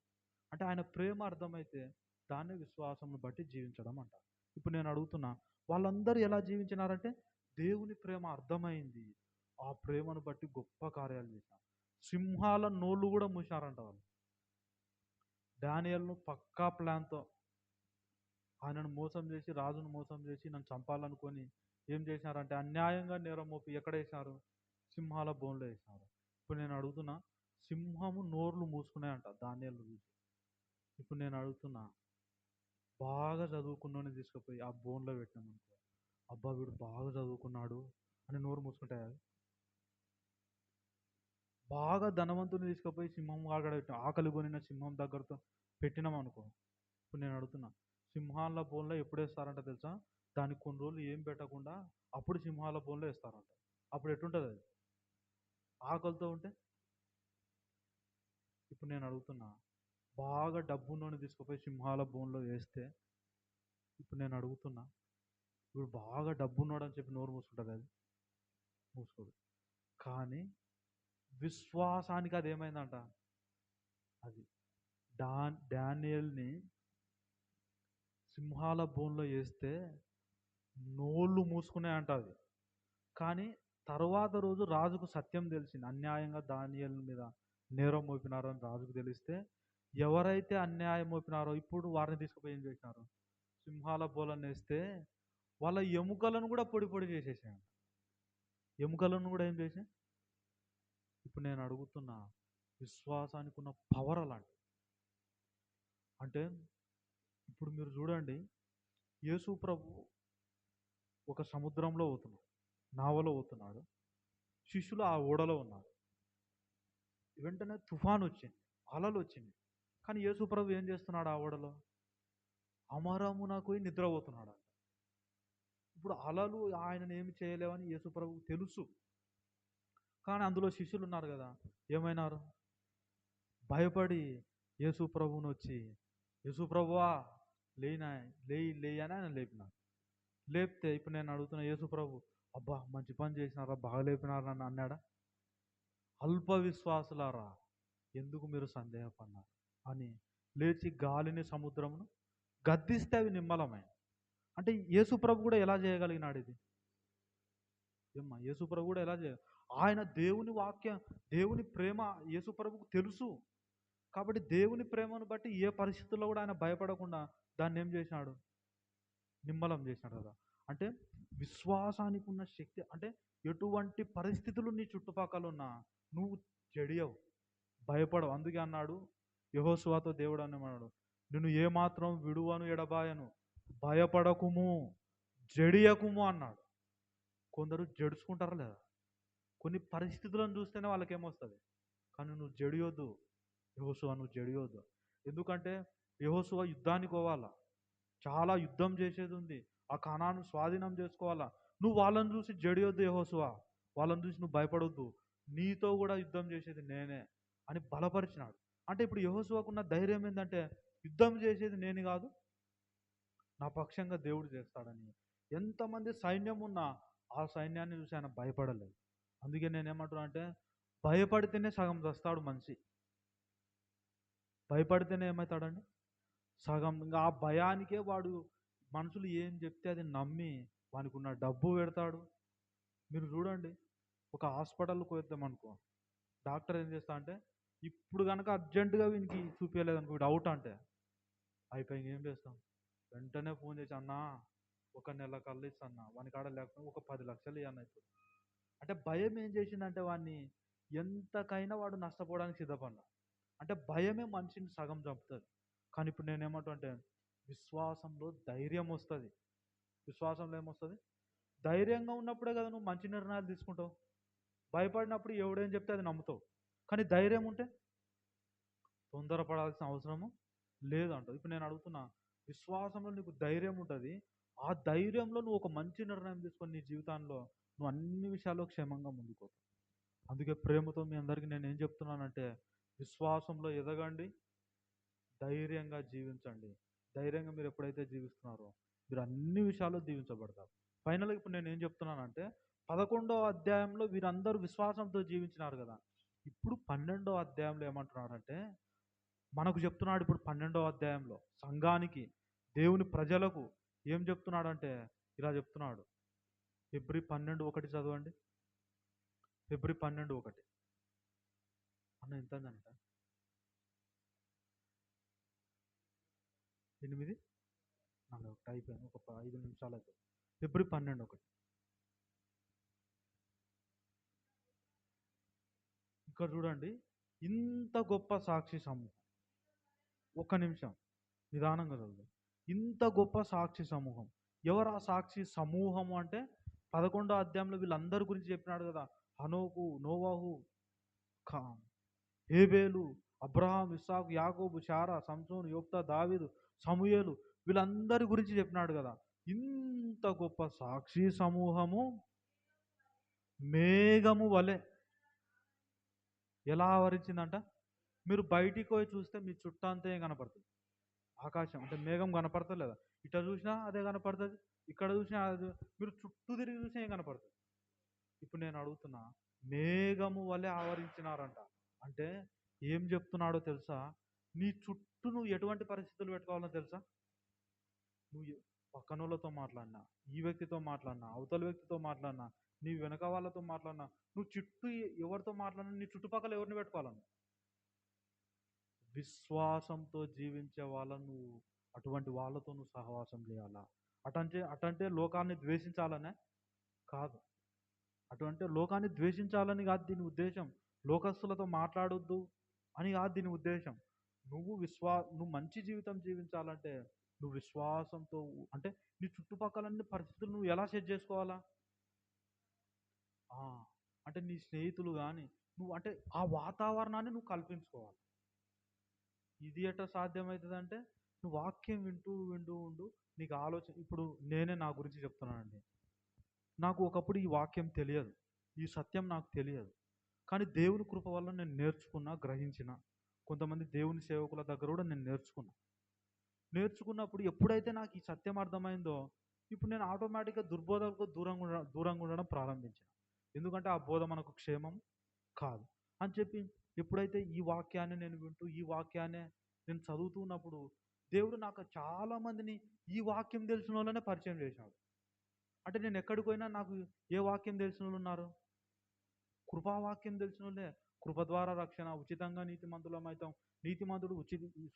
A: అంటే ఆయన ప్రేమ అర్థమైతే దాన్ని విశ్వాసంను బట్టి జీవించడం అంటారు. ఇప్పుడు నేను అడుగుతున్నా, వాళ్ళందరూ ఎలా జీవించినారంటే దేవుని ప్రేమ అర్థమైంది, ఆ ప్రేమను బట్టి గొప్ప కార్యాలు చేశారు. సింహాల నోళ్ళు కూడా మూసారంట వాళ్ళు. డానియల్ను పక్కా ప్లాన్తో ఆయనను మోసం చేసి, రాజును మోసం చేసి నన్ను చంపాలనుకొని ఏం చేశారంటే అన్యాయంగా నేరం మోపి ఎక్కడ వేసినారు? సింహాల బోన్లో వేసినారు. ఇప్పుడు నేను అడుగుతున్నా, సింహము నోర్లు మూసుకున్నాయంట డానియల్ను చూసి. ఇప్పుడు నేను అడుగుతున్నా, బాగా చదువుకున్నోని తీసుకుపోయి ఆ బోన్లో పెట్టినామనుకో, అబ్బా వీడు బాగా చదువుకున్నాడు అని నోరు మూసుకుంటాయి. బాగా ధనవంతుని తీసుకుపోయి సింహం కాడ పెట్టిన, ఆకలి కొనిన సింహం దగ్గరతో పెట్టినాం అనుకో. ఇప్పుడు నేను అడుగుతున్నా, సింహాల బోన్లో ఎప్పుడు వేస్తారంట తెలుసా? దానికి కొన్ని రోజులు ఏం పెట్టకుండా అప్పుడు సింహాల బోన్లో వేస్తారంట. అప్పుడు ఎట్టుంటుంది అది? ఆకలితో ఉంటే. ఇప్పుడు నేను అడుగుతున్నా, బాగా డబ్బున్నోని తీసుకుపోయి సింహాల బోన్లో వేస్తే, ఇప్పుడు నేను అడుగుతున్నా, ఇప్పుడు బాగా డబ్బున్నాడు అని చెప్పి నోరు మూసుకుంటుంది అది? మూసుకోదు. కానీ విశ్వాసానికి అది ఏమైందంట? అది డానియల్ని సింహాల బోన్లో వేస్తే నోళ్ళు మూసుకునే అంటది. కానీ తరువాత రోజు రాజుకు సత్యం తెలిసింది, అన్యాయంగా దానియేలు మీద నేరం మోపినారని రాజుకు తెలిస్తే, ఎవరైతే అన్యాయం మోపినారో ఇప్పుడు వారిని తీసుకుపోయి ఏం చేసినారు? సింహాల బోలను వేస్తే వాళ్ళ ఎముకలను కూడా పొడి పొడి చేసేసాడు. ఎముకలను కూడా ఏం చేసి. ఇప్పుడు నేను అడుగుతున్నా, విశ్వాసానికి ఉన్న పవర్ అలాంటి. అంటే ఇప్పుడు మీరు చూడండి, యేసు ప్రభు ఒక సముద్రంలో పోతున్నాడు, నావలో పోతున్నాడు, శిష్యులు ఆ ఓడలో ఉన్నారు. వెంటనే తుఫాను వచ్చింది, అలలు వచ్చింది. కానీ యేసు ప్రభు ఏం చేస్తున్నాడు? ఆ ఓడలో అమరమునకు పోయి నిద్రపోతున్నాడు. ఇప్పుడు అలలు ఆయనను ఏమి చేయలేవని యేసు ప్రభుకు తెలుసు. కానీ అందులో శిష్యులు ఉన్నారు కదా, ఏమైనారు? భయపడి యేసు ప్రభువుని వచ్చి, యేసు ప్రభువా లేనా, లేయి అని ఆయన లేపినారు. లేపితే ఇప్పుడు నేను అడుగుతున్న, యేసు ప్రభు అబ్బా మంచి పని చేసినారా, బాగా లేపినారా అని అన్నాడా? అల్ప విశ్వాసులారా ఎందుకు మీరు సందేహపడినారు అని లేచి గాలిని సముద్రమును గద్దిస్తే అవి నిమ్మలమై. అంటే యేసు ప్రభు కూడా ఎలా చేయగలిగినాడు ఇది? ఏమ్మా, యేసు ప్రభు కూడా ఎలా ఆయన దేవుని వాక్యం, దేవుని ప్రేమ యేసు ప్రభుకు తెలుసు. కాబట్టి దేవుని ప్రేమను బట్టి ఏ పరిస్థితుల్లో కూడా ఆయన భయపడకుండా దాన్ని ఏం చేసినాడు? నిమ్మలం చేసినాడు కదా. అంటే విశ్వాసానికి ఉన్న శక్తి, అంటే ఎటువంటి పరిస్థితులు నీ చుట్టుపక్కల ఉన్నా నువ్వు జడియవు, భయపడవు. అందుకే అన్నాడు యెహోషువతో, దేవుడు అన్నాడు, నిన్ను ఏమాత్రం విడువను ఎడబాయను, భయపడకుము, జడియకుము అన్నాడు. కొందరు జడుచుకుంటారా లేదా? కొన్ని పరిస్థితులను చూస్తేనే వాళ్ళకి ఏమొస్తుంది. కానీ నువ్వు జడియొద్దు యెహోషువ, నువ్వు జడియొద్దు. ఎందుకంటే యెహోషువ యుద్ధానికి పోవాలా, చాలా యుద్ధం చేసేది ఉంది, ఆ కనాను స్వాధీనం చేసుకోవాలా. నువ్వు వాళ్ళని చూసి జడియొద్దు యెహోషువ, వాళ్ళని చూసి నువ్వు భయపడొద్దు, నీతో కూడా యుద్ధం చేసేది నేనే అని బలపరిచినాడు. అంటే ఇప్పుడు యెహోషువకున్న ధైర్యం ఏంటంటే, యుద్ధం చేసేది నేను కాదు, నా పక్షంగా దేవుడు చేస్తాడని. ఎంతమంది సైన్యం ఉన్నా ఆ సైన్యాన్ని చూసి ఆయన భయపడలేదు. అందుకే నేనేమంటున్నా అంటే, భయపడితేనే సగం చస్తాడు మనిషి. భయపడితేనే ఏమవుతాడండి? సగం. ఇంకా ఆ భయానికే వాడు మనుషులు ఏం చెప్తే అది నమ్మి వానికి ఉన్న డబ్బు పెడతాడు. మీరు చూడండి, ఒక హాస్పిటల్కి పోద్దామనుకో, డాక్టర్ ఏం చేస్తా అంటే, ఇప్పుడు కనుక అర్జెంటుగా వీనికి చూపించలేదనుకో, వీడు అవుట్ అంటే అయిపోయి ఏం చేస్తాం? వెంటనే ఫోన్ చేసి, అన్నా ఒక నెల కల్లా ఇస్తా అన్న, వాని కాడ లేకపోతే ఒక 10 లక్షలు ఇవ్వన్న ఇప్పుడు. అంటే భయం ఏం చేసిందంటే వాడిని ఎంతకైనా వాడు నష్టపోవడానికి సిద్ధపడ్డా. అంటే భయమే మనిషిని సగం చంపుతుంది. కానీ ఇప్పుడు నేనేమంటా అంటే విశ్వాసంలో ధైర్యం వస్తుంది. విశ్వాసంలో ఏమొస్తుంది? ధైర్యంగా ఉన్నప్పుడే కదా నువ్వు మంచి నిర్ణయాలు తీసుకుంటావు. భయపడినప్పుడు ఎవడేం చెప్తే అది నమ్ముతావు. కానీ ధైర్యం ఉంటే తొందరపడాల్సిన అవసరము లేదు అంటావు. ఇప్పుడు నేను అడుగుతున్నా, విశ్వాసంలో నీకు ధైర్యం ఉంటుంది. ఆ ధైర్యంలో నువ్వు ఒక మంచి నిర్ణయం తీసుకొని నీ జీవితంలో నువ్వు అన్ని విషయాల్లో క్షేమంగా ముందుకు. అందుకే ప్రేమతో మీ అందరికీ నేను ఏం చెప్తున్నానంటే, విశ్వాసంలో ఎదగండి, ధైర్యంగా జీవించండి. ధైర్యంగా మీరు ఎప్పుడైతే జీవిస్తున్నారో మీరు అన్ని విషయాల్లో దీవించబడతారు. ఫైనల్గా ఇప్పుడు నేను ఏం చెప్తున్నానంటే, 11వ అధ్యాయంలో వీరందరూ విశ్వాసంతో జీవించినారు కదా. ఇప్పుడు 12వ అధ్యాయంలో ఏమంటున్నాడంటే, మనకు చెప్తున్నాడు. ఇప్పుడు 12వ అధ్యాయంలో సంఘానికి, దేవుని ప్రజలకు ఏం చెప్తున్నాడంటే ఇలా చెప్తున్నాడు. ఫిబ్రవరి 12:1 చదవండి. ఫిబ్రవరి 12:1 అన్న ఎంత అంట? 8 1 అయిపోయింది. ఒక 5 నిమిషాలు అయిపోయింది. ఫిబ్రవరి 12:1 ఇక్కడ చూడండి. ఇంత గొప్ప సాక్షి సమూహం, ఒక్క నిమిషం నిదానంగా చదువు. ఇంత గొప్ప సాక్షి సమూహం, ఎవరు ఆ సాక్షి సమూహము అంటే 11వ అధ్యాయంలో వీళ్ళందరి గురించి చెప్పినాడు కదా. హనోకు, నోవాహు, హేబేలు, అబ్రహాం, ఇస్సాకు, యాకోబు, శారా, సంసోను, యోప్తా, దావీదు, సమూయేలు, వీళ్ళందరి గురించి చెప్పినాడు కదా. ఇంత గొప్ప సాక్షి సమూహము మేఘము వలె ఎలా ఆవరించిందంట? మీరు బయటికి పోయి చూస్తే మీ చుట్టూ అంతా ఏం కనపడుతుంది? ఆకాశం అంటే మేఘం కనపడతా లేదా? ఇట్లా చూసినా అదే కనపడుతుంది, ఇక్కడ చూసినా అది. మీరు చుట్టూ తిరిగి చూసినా ఏం కనపడుతుంది? ఇప్పుడు నేను అడుగుతున్నా, మేఘము వలె ఆవరించినారంట. అంటే ఏం చెప్తున్నాడో తెలుసా? నీ చుట్టూ నువ్వు ఎటువంటి పరిస్థితులు పెట్టుకోవాలో తెలుసా? నువ్వు పక్కన వాళ్ళతో మాట్లాడినా, ఈ వ్యక్తితో మాట్లాడినా, అవతల వ్యక్తితో మాట్లాడినా, నీ వెనక వాళ్ళతో మాట్లాడినా, నువ్వు చుట్టూ ఎవరితో మాట్లాడినా నీ చుట్టుపక్కల ఎవరిని పెట్టుకోవాలన్నా? విశ్వాసంతో జీవించే వాళ్ళను, అటువంటి వాళ్ళతో నువ్వు సహవాసం చేయాలా? అటంటే లోకాన్ని ద్వేషించాలనే కాదు. అటువంటి లోకాన్ని ద్వేషించాలని కాదు దీని ఉద్దేశం. లోకస్తులతో మాట్లాడొద్దు అని కాదు దీని ఉద్దేశం. నువ్వు మంచి జీవితం జీవించాలంటే నువ్వు విశ్వాసంతో, అంటే నీ చుట్టుపక్కలన్ని పరిస్థితులు నువ్వు ఎలా సెట్ చేసుకోవాలా? ఆ, అంటే నీ స్నేహితులు కానీ నువ్వు అంటే ఆ వాతావరణాన్ని నువ్వు కల్పించుకోవాలి. ఇది ఎట్లా సాధ్యమవుతుందంటే నువ్వు వాక్యం వింటూ వింటూ ఉండు. నీకు ఆలోచన, ఇప్పుడు నేనే నా గురించి చెప్తున్నానండి. నాకు ఒకప్పుడు ఈ వాక్యం తెలియదు, ఈ సత్యం నాకు తెలియదు. కానీ దేవుని కృప వల్ల నేను నేర్చుకున్నా, గ్రహించిన. కొంతమంది దేవుని సేవకుల దగ్గర కూడా నేను నేర్చుకున్నప్పుడు ఎప్పుడైతే నాకు ఈ సత్యం అర్థమైందో, ఇప్పుడు నేను ఆటోమేటిక్గా దుర్బోధకు దూరంగా ఉండడం ప్రారంభించాను. ఎందుకంటే ఆ బోధ మనకు క్షేమం కాదు అని చెప్పి, ఎప్పుడైతే ఈ వాక్యాన్ని నేను వింటూ ఈ వాక్యాన్ని నేను చదువుతున్నప్పుడు దేవుడు నాకు చాలామందిని ఈ వాక్యం తెలిసిన వాళ్ళనే పరిచయం చేశాడు. అంటే నేను ఎక్కడికి పోయినా నాకు ఏ వాక్యం తెలిసిన వాళ్ళు ఉన్నారు? కృపావాక్యం తెలిసిన వాళ్ళే. కృప ద్వారా రక్షణ, ఉచితంగా నీతిమంతులమవుతాం, నీతిమంతుడు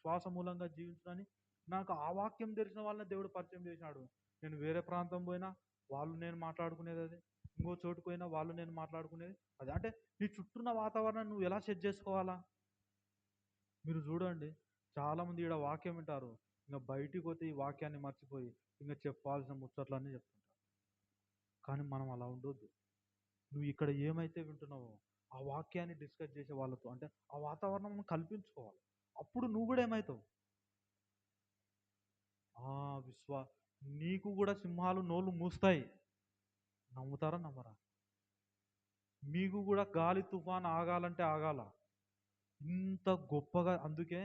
A: శ్వాస మూలంగా జీవించడని నాకు ఆ వాక్యం తెలిసిన వాళ్ళని దేవుడు పరిచయం చేశాడు. నేను వేరే ప్రాంతం పోయినా వాళ్ళు నేను మాట్లాడుకునేది అది, ఇంకో చోటుకు పోయినా వాళ్ళు నేను మాట్లాడుకునేది అది. అంటే నీ చుట్టూన్న వాతావరణాన్ని నువ్వు ఎలా సెట్ చేసుకోవాలా? మీరు చూడండి, చాలామంది ఈడ వాక్యం వింటారు, ఇంకా బయటికి పోతే ఈ వాక్యాన్ని మర్చిపోయి ఇంకా చెప్పాల్సిన ముచ్చట్లన్నీ చెప్తుంటారు. కానీ మనం అలా ఉండొద్దు. నువ్వు ఇక్కడ ఏమైతే వింటున్నావో ఆ వాక్యాన్ని డిస్కస్ చేసే వాళ్ళతో, అంటే ఆ వాతావరణం కల్పించుకోవాలి. అప్పుడు నువ్వు కూడా ఏమవుతావు? ఆ విశ్వా నీకు కూడా సింహాలు నోళ్ళు మూస్తాయి. నమ్ముతారా నమ్మరా? మీకు కూడా గాలి తుఫాన్ ఆగాలంటే ఆగాల. ఇంత గొప్పగా, అందుకే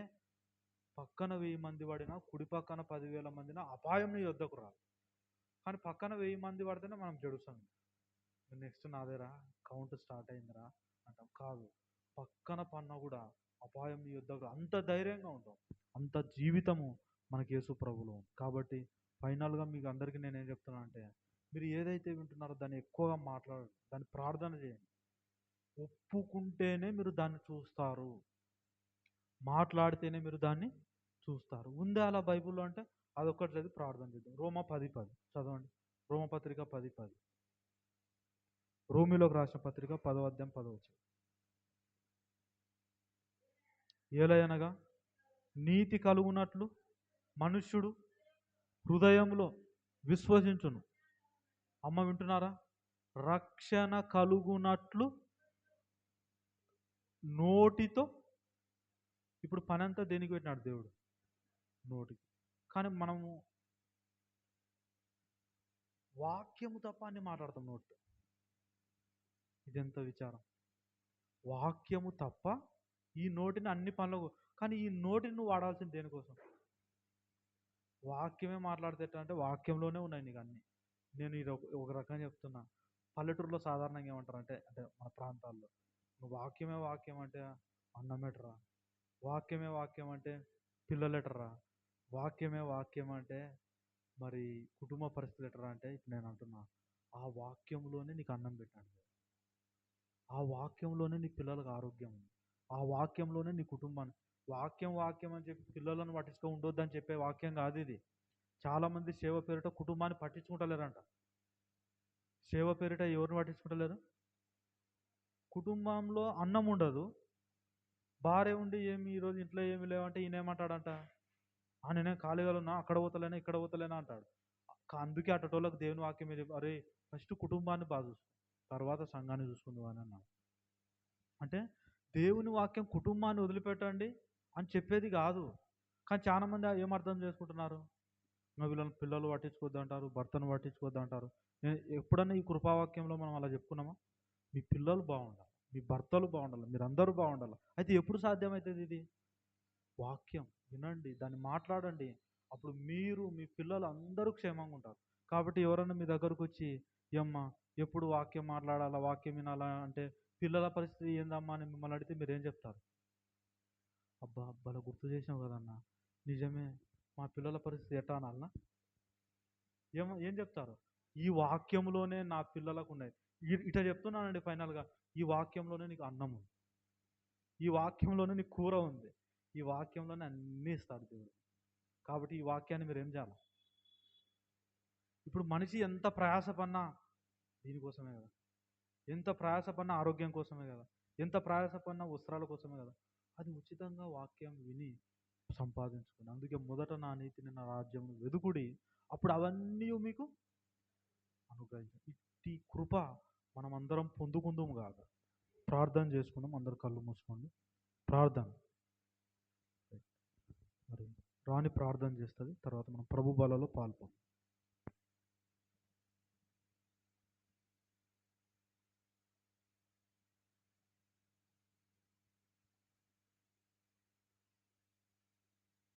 A: పక్కన 1000 మంది పడినా, కుడి పక్కన 10,000 మందినా అపాయం నీ వద్దకు రాదు. కానీ పక్కన 1000 మంది పడితేనే మనం జడుస్తాం. నెక్స్ట్ నాదేరా, కౌంట్ స్టార్ట్ అయిందిరా అంటాం. కాదు, పక్కన పన్న కూడా అపాయం నీ యుద్ధకు అంత ధైర్యంగా ఉంటాం. అంత జీవితము మనకి యేసు ప్రభువులో ఉంది. కాబట్టి ఫైనల్గా మీకు అందరికీ నేనేం చెప్తున్నా అంటే, మీరు ఏదైతే వింటున్నారో దాన్ని ఎక్కువగా మాట్లాడండి, దాన్ని ప్రార్థన చేయండి. ఒప్పుకుంటేనే మీరు దాన్ని చూస్తారు, మాట్లాడితేనే మీరు దాన్ని చూస్తారు. ఉందా అలా బైబిల్‌లో అంటే అదొక్కటి లేదు, ప్రార్థన చేద్దాం. రోమా 10:10 చదవండి. రోమపత్రిక 10:10. రోమిలోకి రాసిన పత్రిక 10వ అధ్యాయం 10వ వచనం. ఏలయనగా నీతి కలుగునట్లు మనుష్యుడు హృదయంలో విశ్వసించును. అమ్మ వింటున్నారా? రక్షణ కలుగునట్లు నోటితో. ఇప్పుడు పని అంతా దేనికి పెట్టినాడు దేవుడు? నోటికి. కానీ మనము వాక్యము తప్ప అన్ని మాట్లాడతాం నోటితో. ఇదెంత విచారం! వాక్యము తప్ప ఈ నోటిని అన్ని పనులు. కానీ ఈ నోటిని నువ్వు వాడాల్సింది దేనికోసం? వాక్యమే మాట్లాడితే ఎట్లా అంటే వాక్యంలోనే ఉన్నాయి నీకు అన్ని. నేను ఇది ఒక రకంగా చెప్తున్నా. పల్లెటూరులో సాధారణంగా ఏమంటారంటే, అంటే మన ప్రాంతాల్లో, నువ్వు వాక్యమే వాక్యం అంటే అన్నమేటరా, వాక్యమే వాక్యం అంటే పిల్లలెటరా, వాక్యమే వాక్యం అంటే మరి కుటుంబ పరిస్థితులు ఎటరా అంటే ఇప్పుడు నేను అంటున్నా, ఆ వాక్యంలోనే నీకు అన్నం పెట్టాడు. ఆ వాక్యంలోనే నీ పిల్లలకు ఆరోగ్యం ఉంది. ఆ వాక్యంలోనే నీ కుటుంబాన్ని. వాక్యం వాక్యం అని చెప్పి పిల్లలను పట్టించుకో ఉండొద్దని చెప్పే వాక్యం కాదు ఇది. చాలామంది సేవ పేరిట కుటుంబాన్ని పట్టించుకుంటలేరంట. సేవ పేరిట ఎవరిని పట్టించుకుంటలేరు? కుటుంబంలో అన్నం ఉండదు, భార్య ఉండి ఏమి ఈరోజు ఇంట్లో ఏమి లేవంటే ఈయన ఏమంటాడంట, నేనే ఖాళీగా ఉన్నా, అక్కడ పోతలేనా ఇక్కడ పోతలేనా అంటాడు. అందుకే అటటోళ్ళకి దేవుని వాక్యం మీద అరే ఫస్ట్ కుటుంబాన్ని బాగా చూసుకో, తర్వాత సంఘాన్ని చూసుకుందాం అని అన్నాడు. అంటే దేవుని వాక్యం కుటుంబాన్ని వదిలిపెట్టండి అని చెప్పేది కాదు. కానీ చాలా మంది ఏం అర్థం చేసుకుంటున్నారు, వీళ్ళని పిల్లలు పట్టించుకోవద్దు అంటారు, భర్తను పట్టించుకోవద్దు అంటారు. నేను ఎప్పుడన్నా ఈ కృపావాక్యంలో మనం అలా చెప్పుకున్నామా? మీ పిల్లలు బాగుండాలి, మీ భర్తలు బాగుండాలి, మీరు అందరూ బాగుండాలి. అయితే ఎప్పుడు సాధ్యమవుతుంది ఇది? వాక్యం వినండి, దాన్ని మాట్లాడండి. అప్పుడు మీరు మీ పిల్లలు అందరూ క్షేమంగా ఉంటారు. కాబట్టి ఎవరన్నా మీ దగ్గరకు వచ్చి ఏమ్మా ఎప్పుడు వాక్యం మాట్లాడాలా, వాక్యం వినాలా అంటే పిల్లల పరిస్థితి ఏందమ్మా అని మిమ్మల్ని అడిగితే మీరు ఏం చెప్తారు? అబ్బా అబ్బాలా గుర్తు చేసినావు కదన్నా, నిజమే, మా పిల్లల పరిస్థితి ఎట్టా అనాలనా? ఏం చెప్తారు? ఈ వాక్యంలోనే నా పిల్లలకు ఉన్నాయి. ఇట చెప్తున్నానండి ఫైనల్గా, ఈ వాక్యంలోనే నీకు అన్నం ఉంది, ఈ వాక్యంలోనే నీకు కూర ఉంది, ఈ వాక్యంలోనే అన్నీ ఇస్తాడు దేవుడు. కాబట్టి ఈ వాక్యాన్ని మీరు ఏం చేయాలి? ఇప్పుడు మనిషి ఎంత ప్రయాసపడినా దీనికోసమే కదా, ఎంత ప్రయాసపడినా ఆరోగ్యం కోసమే కదా, ఎంత ప్రయాసపడినా వస్త్రాల కోసమే కదా. అది ఉచితంగా వాక్యం విని సంపాదించుకుని. అందుకే మొదట నా నీతిని నా రాజ్యం వెదుకుడి, అప్పుడు అవన్నీ మీకు అనుగ్రహించు. ఇట్టి కృప మనం అందరం పొందుకుందాము కాదు. ప్రార్థన చేసుకుందాం. అందరు కళ్ళు మూసుకోండి. ప్రార్థన. మరి రాణి ప్రార్థన చేస్తుంది, తర్వాత మనం ప్రభు బలలో పాల్పొందాం.